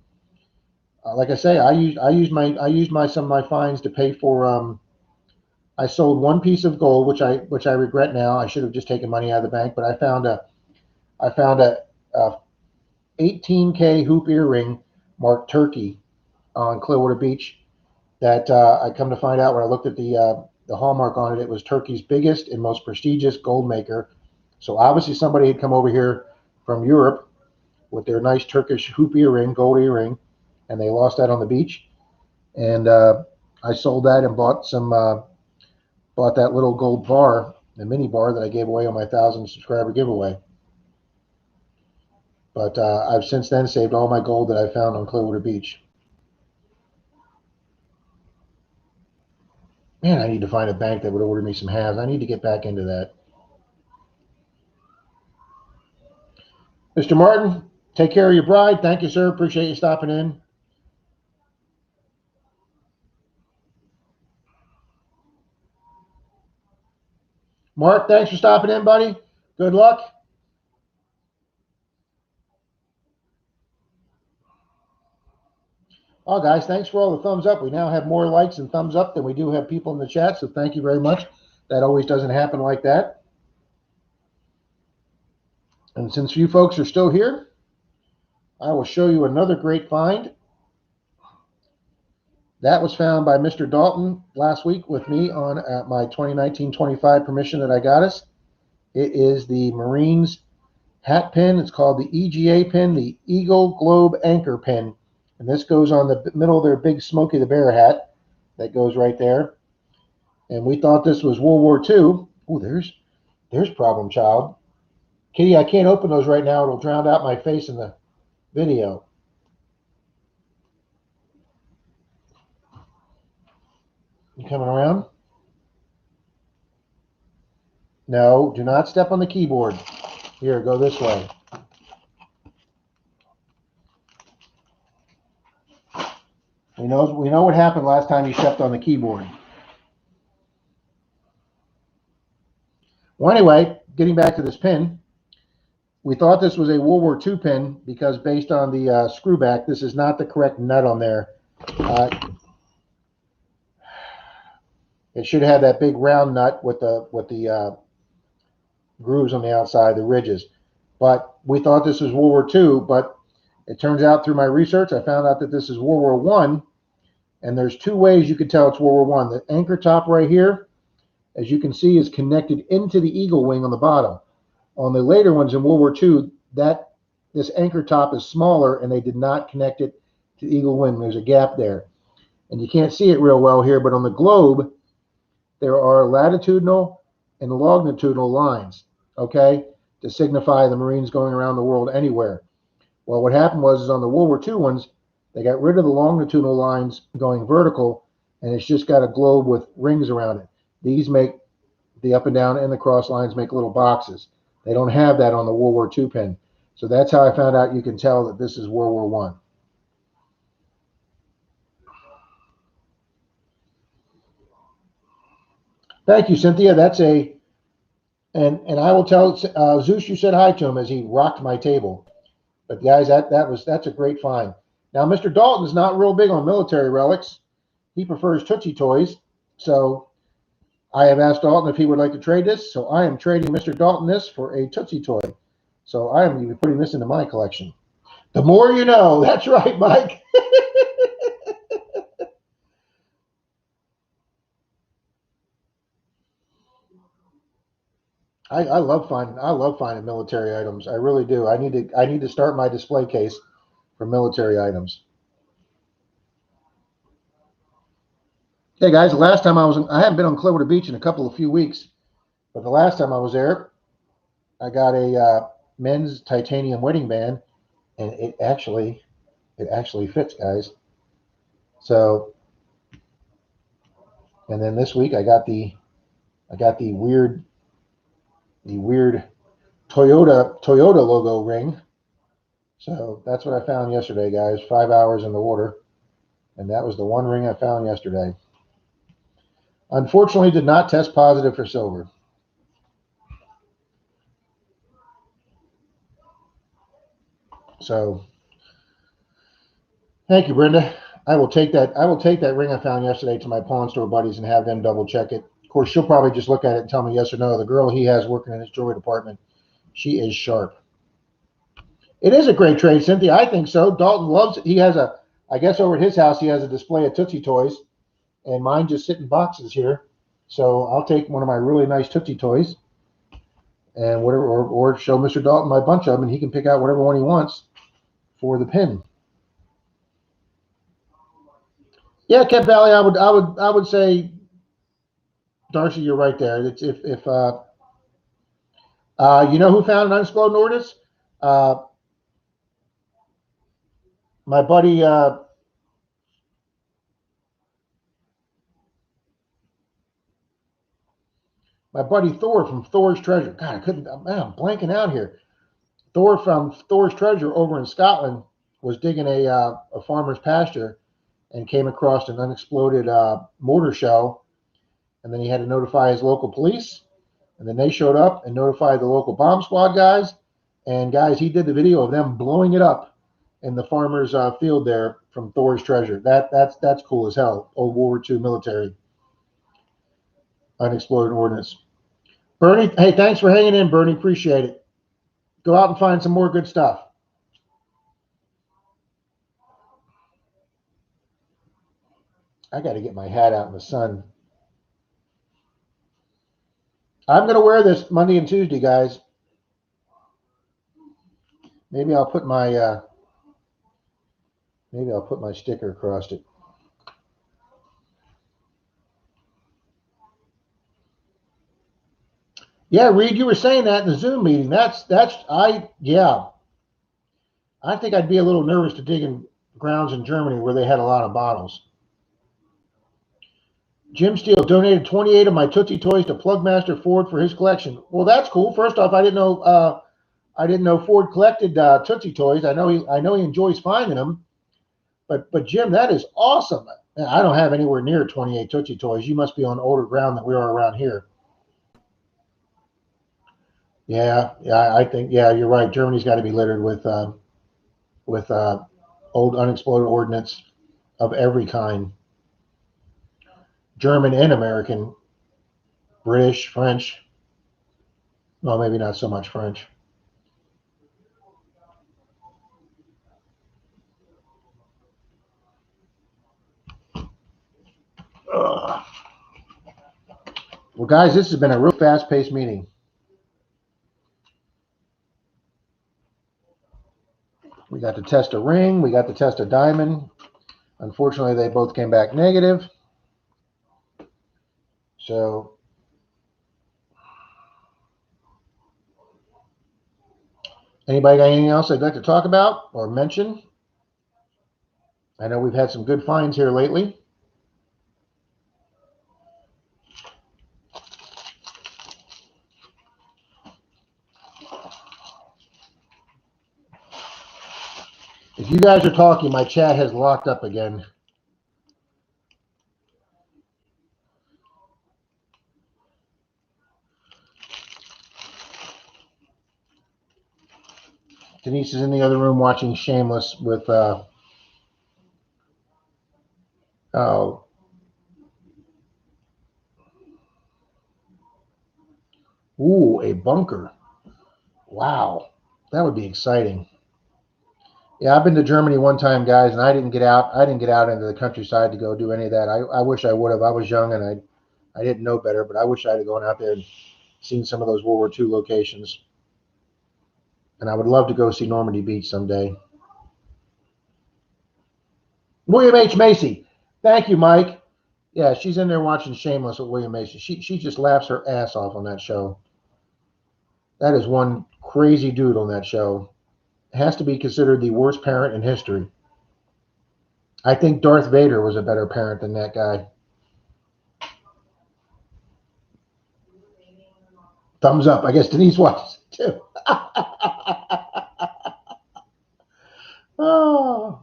like I say, I used my some of my fines to pay for. I sold one piece of gold, which I regret now. I should have just taken money out of the bank, but I found a 18K hoop earring marked Turkey on Clearwater Beach. That I come to find out when I looked at the hallmark on it, it was Turkey's biggest and most prestigious gold maker. So obviously somebody had come over here from Europe with their nice Turkish hoop earring, gold earring, and they lost that on the beach. And I sold that and bought that little gold bar, the mini bar that I gave away on my 1,000 subscriber giveaway. But I've since then saved all my gold that I found on Clearwater Beach. Man, I need to find a bank that would order me some halves. I need to get back into that. Mr. Martin, take care of your bride. Thank you, sir. Appreciate you stopping in. Mark, thanks for stopping in, buddy. Good luck. Oh, guys, thanks for all the thumbs up. We now have more likes and thumbs up than we do have people in the chat, so thank you very much. That always doesn't happen like that. And since you folks are still here, I will show you another great find. That was found by Mr. Dalton last week with me on my 2019-25 permission that I got us. It is the Marines hat pin. It's called the EGA pin, the Eagle Globe Anchor pin. And this goes on the middle of their big Smokey the Bear hat that goes right there. And we thought this was World War II. Oh, there's Problem Child. Kitty, I can't open those right now. It'll drown out my face in the video. You coming around? No, do not step on the keyboard. Here, go this way. We know what happened last time you stepped on the keyboard. Well, anyway, getting back to this pin, we thought this was a World War II pin because based on the screw back, this is not the correct nut on there. It should have that big round nut with the grooves on the outside, the ridges. But we thought this was World War II, but it turns out through my research, I found out that this is World War I, and there's two ways you could tell it's World War I. The anchor top right here, as you can see, is connected into the eagle wing on the bottom. On the later ones in World War II, this anchor top is smaller, and they did not connect it to the eagle wing. There's a gap there. And you can't see it real well here, but on the globe, there are latitudinal and longitudinal lines, okay, to signify the Marines going around the world anywhere. Well, what happened was on the World War II ones, they got rid of the longitudinal lines going vertical, and it's just got a globe with rings around it. These make the up and down and the cross lines make little boxes. They don't have that on the World War II pin. So that's how I found out you can tell that this is World War I. Thank you, Cynthia. That's and I will tell Zeus you said hi to him as he rocked my table. But guys, that's a great find. Now, Mr. Dalton's not real big on military relics. He prefers Tootsie Toys. So I have asked Dalton if he would like to trade this. So I am trading Mr. Dalton this for a Tootsie Toy. So I am going to be putting this into my collection. The more you know. That's right, Mike. I love finding military items. I really do. I need to start my display case for military items. Hey guys, the last time I haven't been on Clearwater Beach in a few weeks, but the last time I was there, I got a men's titanium wedding band, and it actually fits, guys. So, and then this week I got the weird Toyota logo ring. So that's what I found yesterday, guys. 5 hours in the water, and that was the one ring I found yesterday. Unfortunately, did not test positive for silver. So, thank you, Brenda. I will take that. I will take that ring I found yesterday to my pawn store buddies and have them double check it. Of course, she'll probably just look at it and tell me yes or no. The girl he has working in his jewelry department, she is sharp. It is a great trade, Cynthia. I think so. Dalton loves it. He has I guess over at his house, he has a display of Tootsie Toys, and mine just sit in boxes here. So I'll take one of my really nice Tootsie Toys and whatever, or show Mr. Dalton my bunch of them, and he can pick out whatever one he wants for the pin. Yeah, Kent Valley, I would say, Darcy, you're right there. It's if you know who found an unexploded ordnance? Uh, my buddy, Thor from Thor's Treasure. God, I couldn't. Man, I'm blanking out here. Thor from Thor's Treasure over in Scotland was digging a farmer's pasture and came across an unexploded mortar shell, and then he had to notify his local police, and then they showed up and notified the local bomb squad guys. And guys, he did the video of them blowing it up in the farmer's field there from Thor's Treasure. That's cool as hell. Old World War II military unexploded ordnance. Bernie, hey, thanks for hanging in, Bernie. Appreciate it. Go out and find some more good stuff. I got to get my hat out in the sun. I'm going to wear this Monday and Tuesday, guys. Maybe I'll put my sticker across it. Yeah, Reed, you were saying that in the Zoom meeting. Yeah. I think I'd be a little nervous to dig in grounds in Germany where they had a lot of bottles. Jim Steele donated 28 of my Tootsie Toys to Plugmaster Ford for his collection. Well, that's cool. First off, I didn't know Ford collected Tootsie Toys. I know he enjoys finding them. But Jim, that is awesome. I don't have anywhere near 28 Tootsie Toys. You must be on older ground than we are around here. Yeah, I think you're right. Germany's got to be littered with old unexploded ordnance of every kind. German and American, British, French. Well, maybe not so much French. Ugh. Well, guys, this has been a real fast-paced meeting. We got to test a ring. We got to test a diamond. Unfortunately, they both came back negative. So, anybody got anything else they'd like to talk about or mention? I know we've had some good finds here lately. If you guys are talking, my chat has locked up again. Denise is in the other room watching Shameless with a bunker. Wow, that would be exciting. Yeah, I've been to Germany one time, guys, and I didn't get out. I didn't get out into the countryside to go do any of that. I wish I would have. I was young and I didn't know better, but I wish I'd have gone out there and seen some of those World War II locations. And I would love to go see Normandy Beach someday. William H. Macy. Thank you, Mike. Yeah, she's in there watching Shameless with William Mason. She just laughs her ass off on that show. That is one crazy dude on that show. Has to be considered the worst parent in history. I think Darth Vader was a better parent than that guy. Thumbs up. I guess Denise watches it too. Oh.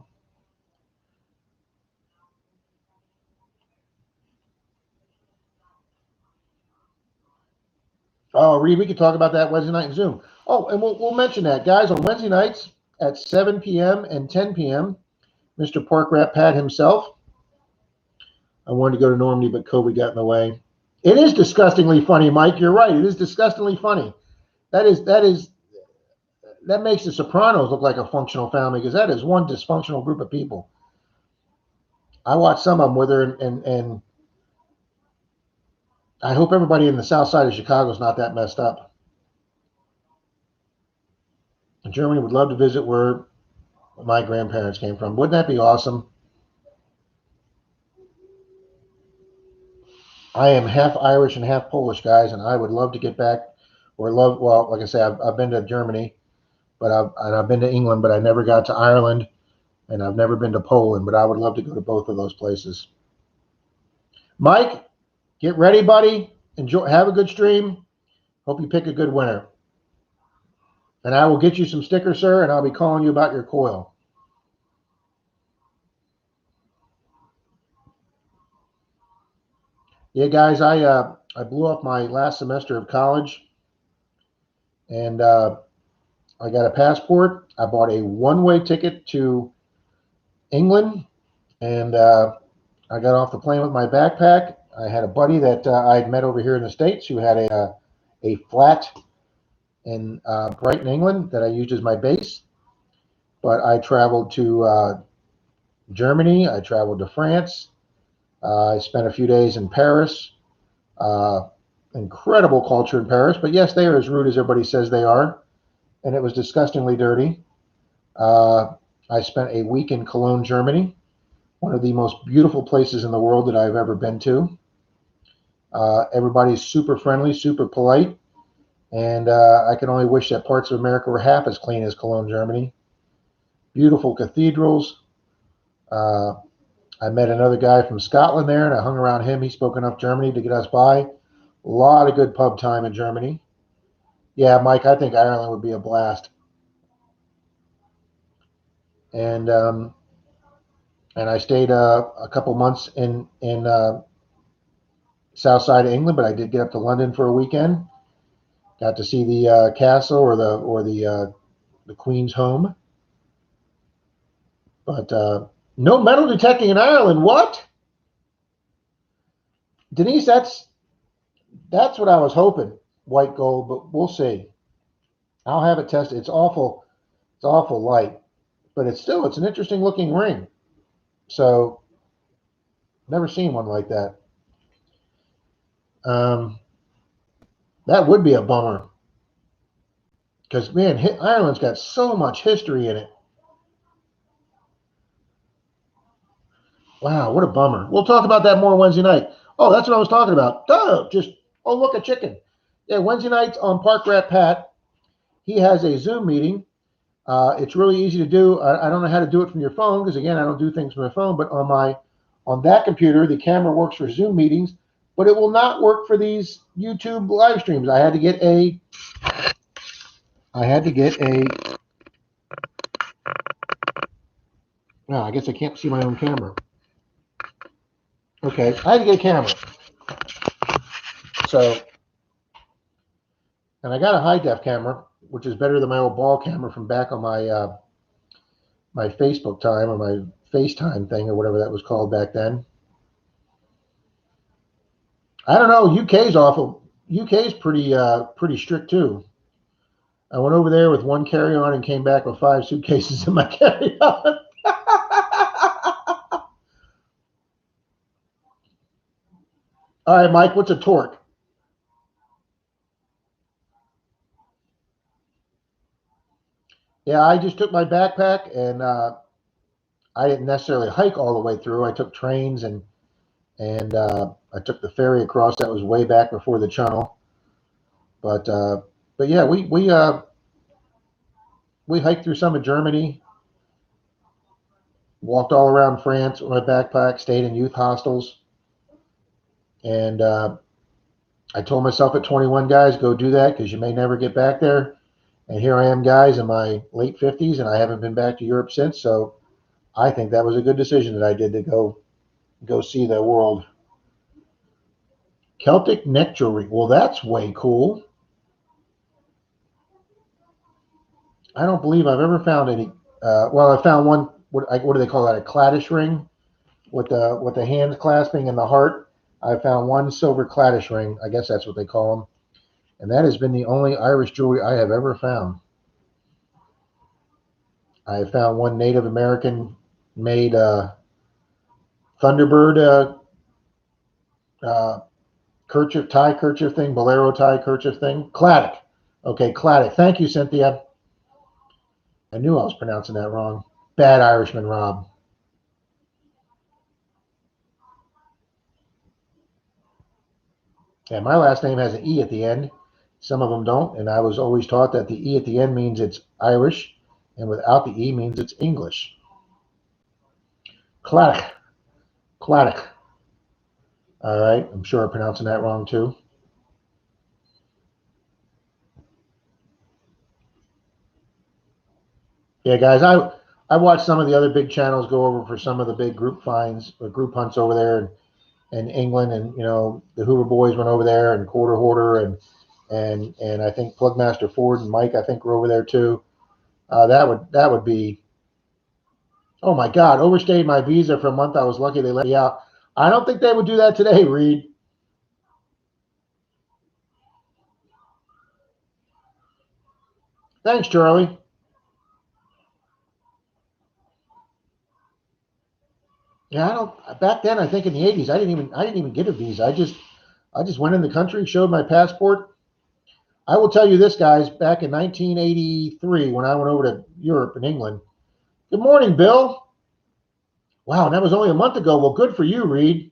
Oh, Reed, we could talk about that Wednesday night in Zoom. Oh, and we'll mention that, guys, on Wednesday nights at 7 p.m. and 10 p.m., Mr. Pork Rat Pat himself. I wanted to go to Normandy, but COVID got in the way. It is disgustingly funny, Mike. You're right. It is disgustingly funny. That makes the Sopranos look like a functional family because that is one dysfunctional group of people. I watched some of them with her, and I hope everybody in the south side of Chicago is not that messed up. Germany would love to visit where my grandparents came from. Wouldn't that be awesome? I am half Irish and half Polish, guys, and I would love to get back. Well, like I say, I've been to Germany, but I've been to England, but I never got to Ireland, and I've never been to Poland, but I would love to go to both of those places. Mike, get ready, buddy. Enjoy. Have a good stream. Hope you pick a good winner. And I will get you some stickers, sir, and I'll be calling you about your coil. Yeah, guys, I blew up my last semester of college, and I got a passport. I bought a one-way ticket to England, and I got off the plane with my backpack. I had a buddy that I had met over here in the States who had a flat in Brighton, England, that I used as my base. But I traveled to Germany. I traveled to France. I spent a few days in Paris. Incredible culture in Paris, but yes, they are as rude as everybody says they are, and it was disgustingly dirty. I spent a week in Cologne, Germany, one of the most beautiful places in the world that I've ever been to. Everybody's super friendly, super polite, and I can only wish that parts of America were half as clean as Cologne, Germany. Beautiful cathedrals. I met another guy from Scotland there, and I hung around him. He spoke enough Germany to get us by. A lot of good pub time in Germany. Yeah, Mike, I think Ireland would be a blast. And I stayed a couple months in south side of England, but I did get up to London for a weekend. Got to see the castle or the Queen's home. But no metal detecting in Ireland. What? Denise, that's what I was hoping, white gold, but we'll see. I'll have it tested. It's awful light, but it's an interesting looking ring. So never seen one like that. That would be a bummer. Because, man, Ireland's got so much history in it. Wow, what a bummer. We'll talk about that more Wednesday night. Oh, that's what I was talking about. Duh, oh, look, a chicken. Yeah, Wednesday nights on Park Rat Pat, he has a Zoom meeting. It's really easy to do. I don't know how to do it from your phone because, again, I don't do things from my phone. But on that computer, the camera works for Zoom meetings, but it will not work for these YouTube live streams. I had to get a. No, I guess I can't see my own camera. Okay, I had to get a camera. So, and I got a high def camera, which is better than my old ball camera from back on my my Facebook time or my FaceTime thing or whatever that was called back then. I don't know. UK's awful. UK's pretty strict too. I went over there with one carry-on and came back with 5 suitcases in my carry-on. All right, Mike, what's a torque? Yeah, I just took my backpack and I didn't necessarily hike all the way through. I took trains and and I took the ferry across. That was way back before the channel. But yeah, we hiked through some of Germany, walked all around France with my backpack, stayed in youth hostels, and I told myself at 21, guys, go do that because you may never get back there. And here I am, guys, in my late 50s, and I haven't been back to Europe since. So I think that was a good decision that I did to go see the world. Celtic neck jewelry. Well, that's way cool. I don't believe I've ever found any. Well, I found one. What do they call that? A cladish ring with the hands clasping and the heart. I found one silver cladish ring. I guess that's what they call them. And that has been the only Irish jewelry I have ever found. I have found one Native American made Thunderbird kerchief, tie kerchief thing, bolero tie kerchief thing. Cladic. Okay, cladic. Thank you, Cynthia. I knew I was pronouncing that wrong. Bad Irishman, Rob. And my last name has an E at the end. Some of them don't, and I was always taught that the E at the end means it's Irish, and without the E means it's English. Cladic. Cladic. All right, I'm sure I'm pronouncing that wrong too. Yeah, guys, I watched some of the other big channels go over for some of the big group finds or group hunts over there in England, and the Hoover boys went over there, and Quarter Hoarder, and I think Plugmaster Ford and Mike I think were over there too. That would be, oh my God, overstayed my visa for a month. I was lucky they let me out. I don't think they would do that today, Reed. Thanks, Charlie. Yeah, I don't. Back then, I think in the '80s, I didn't even get a visa. I just went in the country, showed my passport. I will tell you this, guys. Back in 1983, when I went over to Europe and England. Good morning, Bill. Wow, and that was only a month ago. Well, good for you, Reed.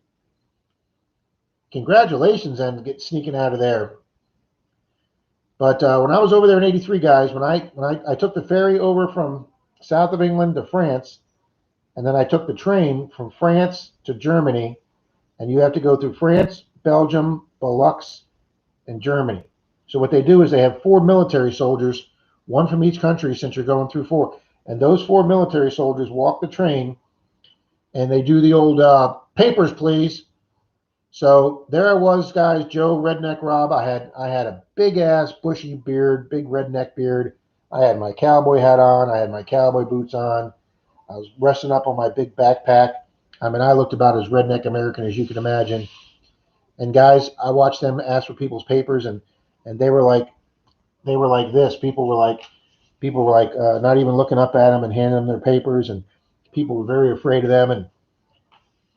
Congratulations on sneaking out of there. But when I was over there in '83, guys, when I took the ferry over from south of England to France, and then I took the train from France to Germany, and you have to go through France, Belgium, Benelux, and Germany. So what they do is they have 4 military soldiers, one from each country, since you're going through 4. And those 4 military soldiers walk the train, and they do the old papers, please. So there I was, guys, Joe Redneck Rob. I had a big ass bushy beard, big redneck beard. I had my cowboy hat on. I had my cowboy boots on. I was resting up on my big backpack. I mean, I looked about as redneck American as you can imagine. And guys, I watched them ask for people's papers, and they were like this. People were like not even looking up at them and handing them their papers, and people were very afraid of them. And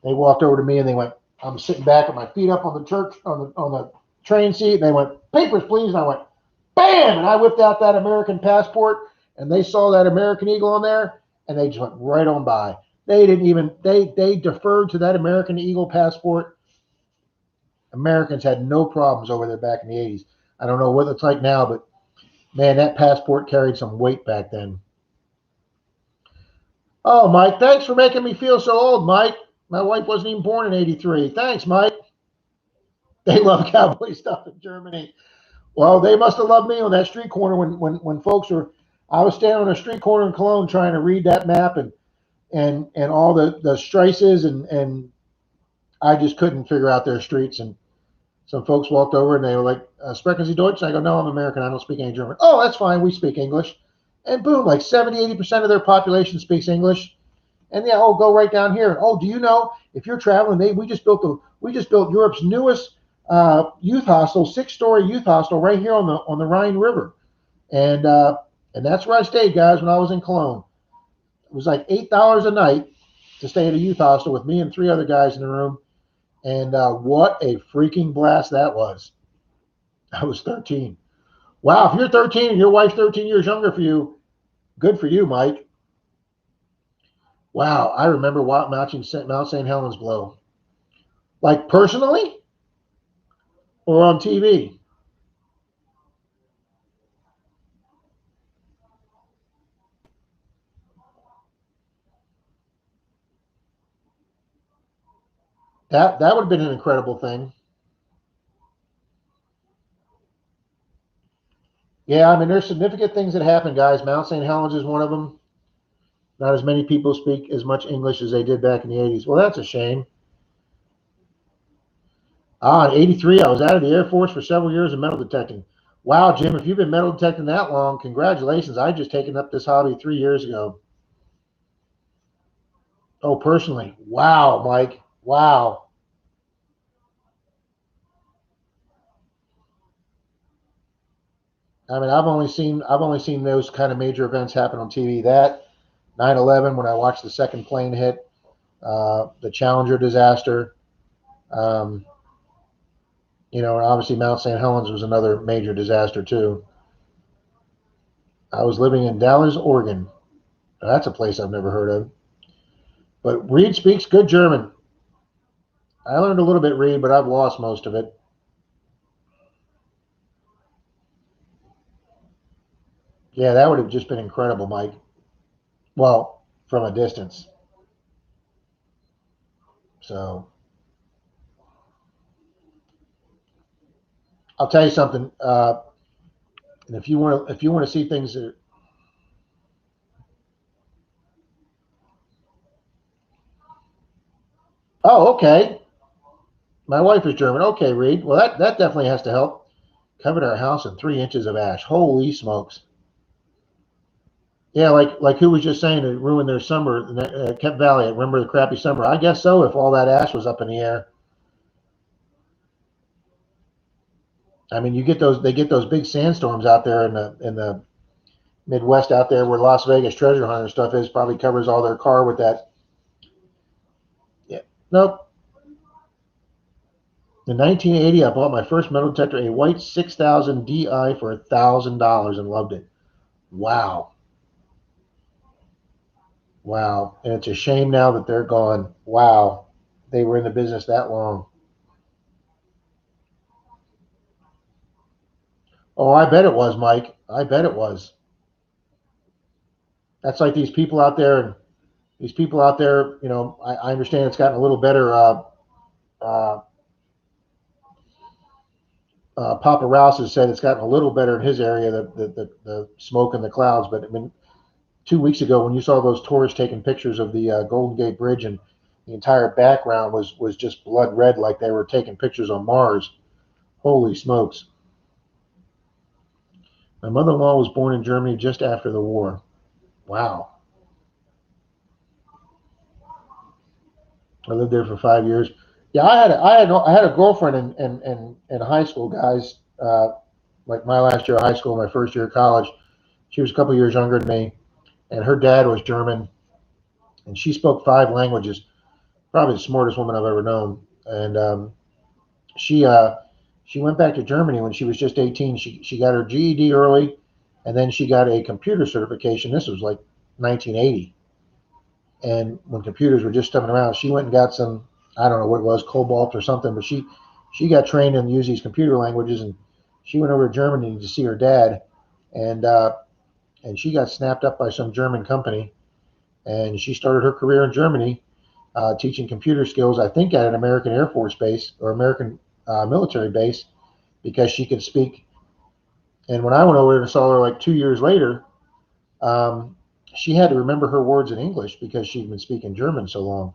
they walked over to me and they went, I'm sitting back with my feet up on the train seat, and they went, papers, please. And I went, bam, and I whipped out that American passport, and they saw that American Eagle on there, and they just went right on by. They didn't even they deferred to that American Eagle passport. Americans had no problems over there back in the '80s. I don't know what it's like now, but man, that passport carried some weight back then. Oh, Mike, thanks for making me feel so old, Mike. My wife wasn't even born in '83. Thanks, Mike. They love cowboy stuff in Germany. Well, they must have loved me on that street corner when folks were. I was standing on a street corner in Cologne trying to read that map and all the strices, and I just couldn't figure out their streets. And some folks walked over and they were like, "Sprechen Sie Deutsch?" And I go, "No, I'm American. I don't speak any German." "Oh, that's fine. We speak English." And boom, like 70-80% of their population speaks English. And yeah, oh, go right down here. Oh, do you know if you're traveling? We just built Europe's newest youth hostel, 6-story youth hostel, right here on the Rhine River, and that's where I stayed, guys, when I was in Cologne. It was like $8 a night to stay at a youth hostel with me and 3 other guys in the room, and what a freaking blast that was. I was 13. Wow, if you're 13 and your wife's 13 years younger for you, good for you, Mike. Wow, I remember watching Mount St. Helens blow. Like personally or on TV? That would have been an incredible thing. Yeah, I mean, there's significant things that happen, guys. Mount St. Helens is one of them. Not as many people speak as much English as they did back in the 80s. Well, that's a shame. In 83, I was out of the Air Force for several years in metal detecting. Wow, Jim, if you've been metal detecting that long, congratulations. I just taken up this hobby 3 years ago. Oh, personally. Wow, Mike. Wow. I mean, I've only seen those kind of major events happen on TV. That 9/11 when I watched the second plane hit, the Challenger disaster, um, and obviously Mount St. Helens was another major disaster too. I was living in Dallas, Oregon. That's a place I've never heard of. But Reed speaks good German. I learned a little bit Reed, but I've lost most of it. Yeah, that would have just been incredible, Mike. Well, from a distance. So I'll tell you something. And if you want to see things that, oh, okay. My wife is German. Okay, Reed. Well, that definitely has to help. Covered our house in 3 inches of ash. Holy smokes. Yeah, like who was just saying it ruined their summer, Kent Valley. Remember the crappy summer? I guess so. If all that ash was up in the air, I mean, they get those big sandstorms out there in the Midwest out there where Las Vegas treasure hunter stuff is. Probably covers all their car with that. Yeah. Nope. In 1980, I bought my first metal detector, a white 6000 DI for $1,000 and loved it. Wow. Wow. And it's a shame now that they're gone. Wow. They were in the business that long. Oh, I bet it was, Mike. I bet it was. That's like these people out there, I understand it's gotten a little better. Uh, Papa Rouse has said it's gotten a little better in his area, the smoke and the clouds. But I mean, 2 weeks ago when you saw those tourists taking pictures of the Golden Gate Bridge and the entire background was just blood red, like they were taking pictures on Mars. Holy smokes! My mother-in-law was born in Germany just after the war. Wow. I lived there for 5 years. Yeah, I had a girlfriend in high school, guys. Like my last year of high school, my first year of college. She was a couple years younger than me, and her dad was German, and she spoke 5 languages. Probably the smartest woman I've ever known. And she uh, she went back to Germany when she was just 18. She got her GED early, and then she got a computer certification. This was like 1980, and when computers were just coming around, she went and got some, I don't know what it was, Cobalt or something, but she got trained and used these computer languages, and she went over to Germany to see her dad, and and she got snapped up by some German company, and she started her career in Germany, teaching computer skills. I think at an American Air Force base or American military base because she could speak. And when I went over and saw her like 2 years later, um, she had to remember her words in English because she'd been speaking German so long.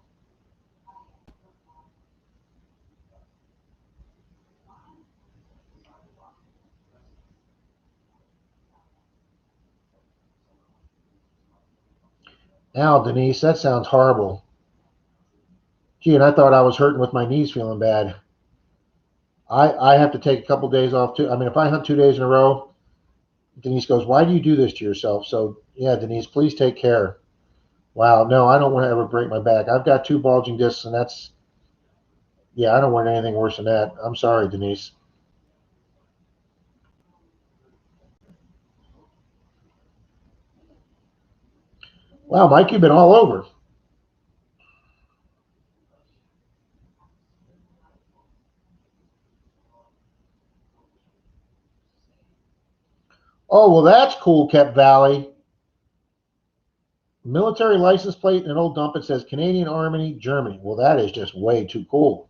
Now, Denise, that sounds horrible. Gee, and I thought I was hurting with my knees feeling bad. I have to take a couple days off too. I mean, if I hunt 2 days in a row, Denise goes, "Why do you do this to yourself?" So, yeah, Denise, please take care. Wow, no, I don't want to ever break my back. I've got two bulging discs, and yeah, I don't want anything worse than that. I'm sorry, Denise. Wow, Mike, you've been all over. Oh, well, that's cool, Kep Valley. Military license plate and an old dump. It says Canadian Army, Germany. Well, that is just way too cool.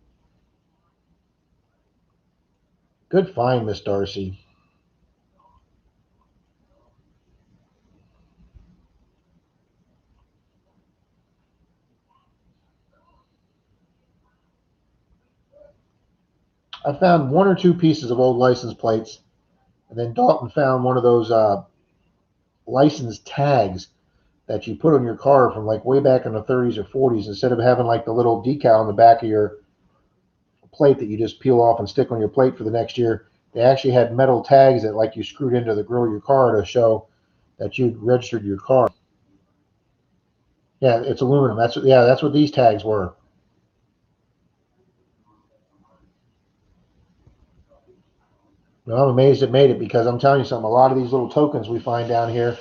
Good find, Miss Darcy. I found one or two pieces of old license plates, and then Dalton found one of those license tags that you put on your car from like way back in the 30s or 40s. Instead of having like the little decal on the back of your plate that you just peel off and stick on your plate for the next year, they actually had metal tags that like you screwed into the grill of your car to show that you'd registered your car. Yeah, it's aluminum. That's what these tags were. Well, I'm amazed it made it, because I'm telling you something, a lot of these little tokens we find down here,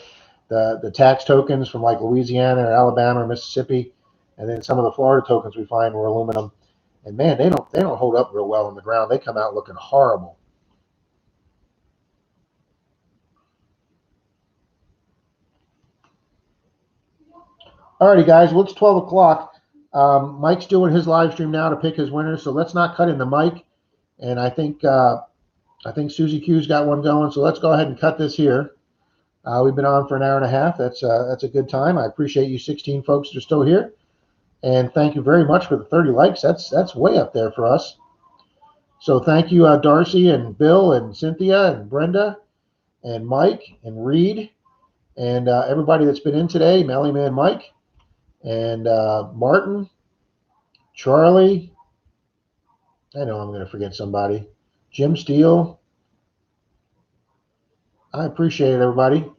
the tax tokens from like Louisiana or Alabama or Mississippi, and then some of the Florida tokens we find were aluminum. And man, they don't hold up real well on the ground. They come out looking horrible. Alrighty, guys. Well, it's 12 o'clock. Mike's doing his live stream now to pick his winners, so let's not cut into Mike. And I think Susie Q's got one going, so let's go ahead and cut this here. We've been on for an hour and a half. That's a good time. I appreciate you 16 folks that are still here, and thank you very much for the 30 likes. That's way up there for us. So thank you, Darcy and Bill and Cynthia and Brenda and Mike and Reed and everybody that's been in today. Melly Man Mike and Martin, Charlie. I know I'm going to forget somebody. Jim Steele. I appreciate it, everybody.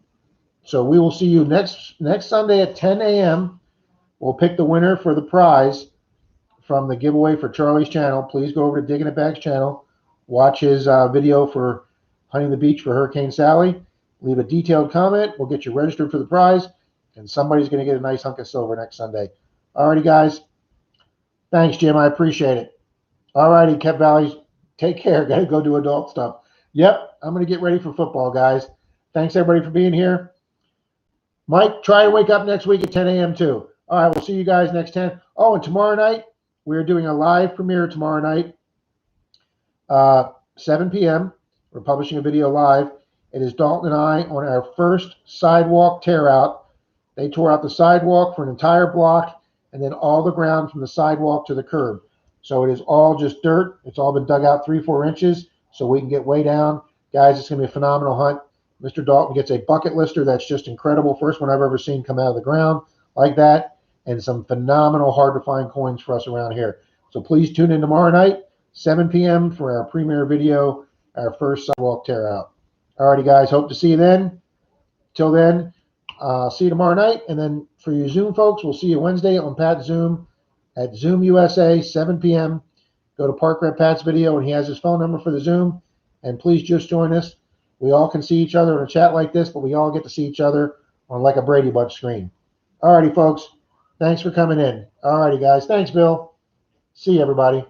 So we will see you next Sunday at 10 a.m. We'll pick the winner for the prize from the giveaway for Charlie's channel. Please go over to Digging It Back's channel. Watch his video for Hunting the Beach for Hurricane Sally. Leave a detailed comment. We'll get you registered for the prize, and somebody's going to get a nice hunk of silver next Sunday. Alrighty, guys. Thanks, Jim. I appreciate it. Alrighty, Kep Valley. Take care. Got to go do adult stuff. Yep, I'm going to get ready for football, guys. Thanks, everybody, for being here. Mike, try to wake up next week at 10 a.m. too. All right, we'll see you guys next 10. Oh, and tomorrow night, we're doing a live premiere tomorrow night, 7 p.m. We're publishing a video live. It is Dalton and I on our first sidewalk tear out. They tore out the sidewalk for an entire block and then all the ground from the sidewalk to the curb. So it is all just dirt. It's all been dug out 3-4 inches so we can get way down. Guys, it's going to be a phenomenal hunt. Mr. Dalton gets a bucket lister that's just incredible. First one I've ever seen come out of the ground like that, and some phenomenal hard-to-find coins for us around here. So please tune in tomorrow night, 7 p.m. for our premiere video, our first sidewalk tear out. Alrighty, guys. Hope to see you then. Till then, see you tomorrow night. And then for you Zoom folks, we'll see you Wednesday on Pat's Zoom at Zoom USA, 7 p.m. Go to Park Rep Pat's video, and he has his phone number for the Zoom. And please just join us. We all can see each other in a chat like this, but we all get to see each other on like a Brady Bunch screen. Alrighty, folks. Thanks for coming in. Alrighty, guys. Thanks, Bill. See you, everybody.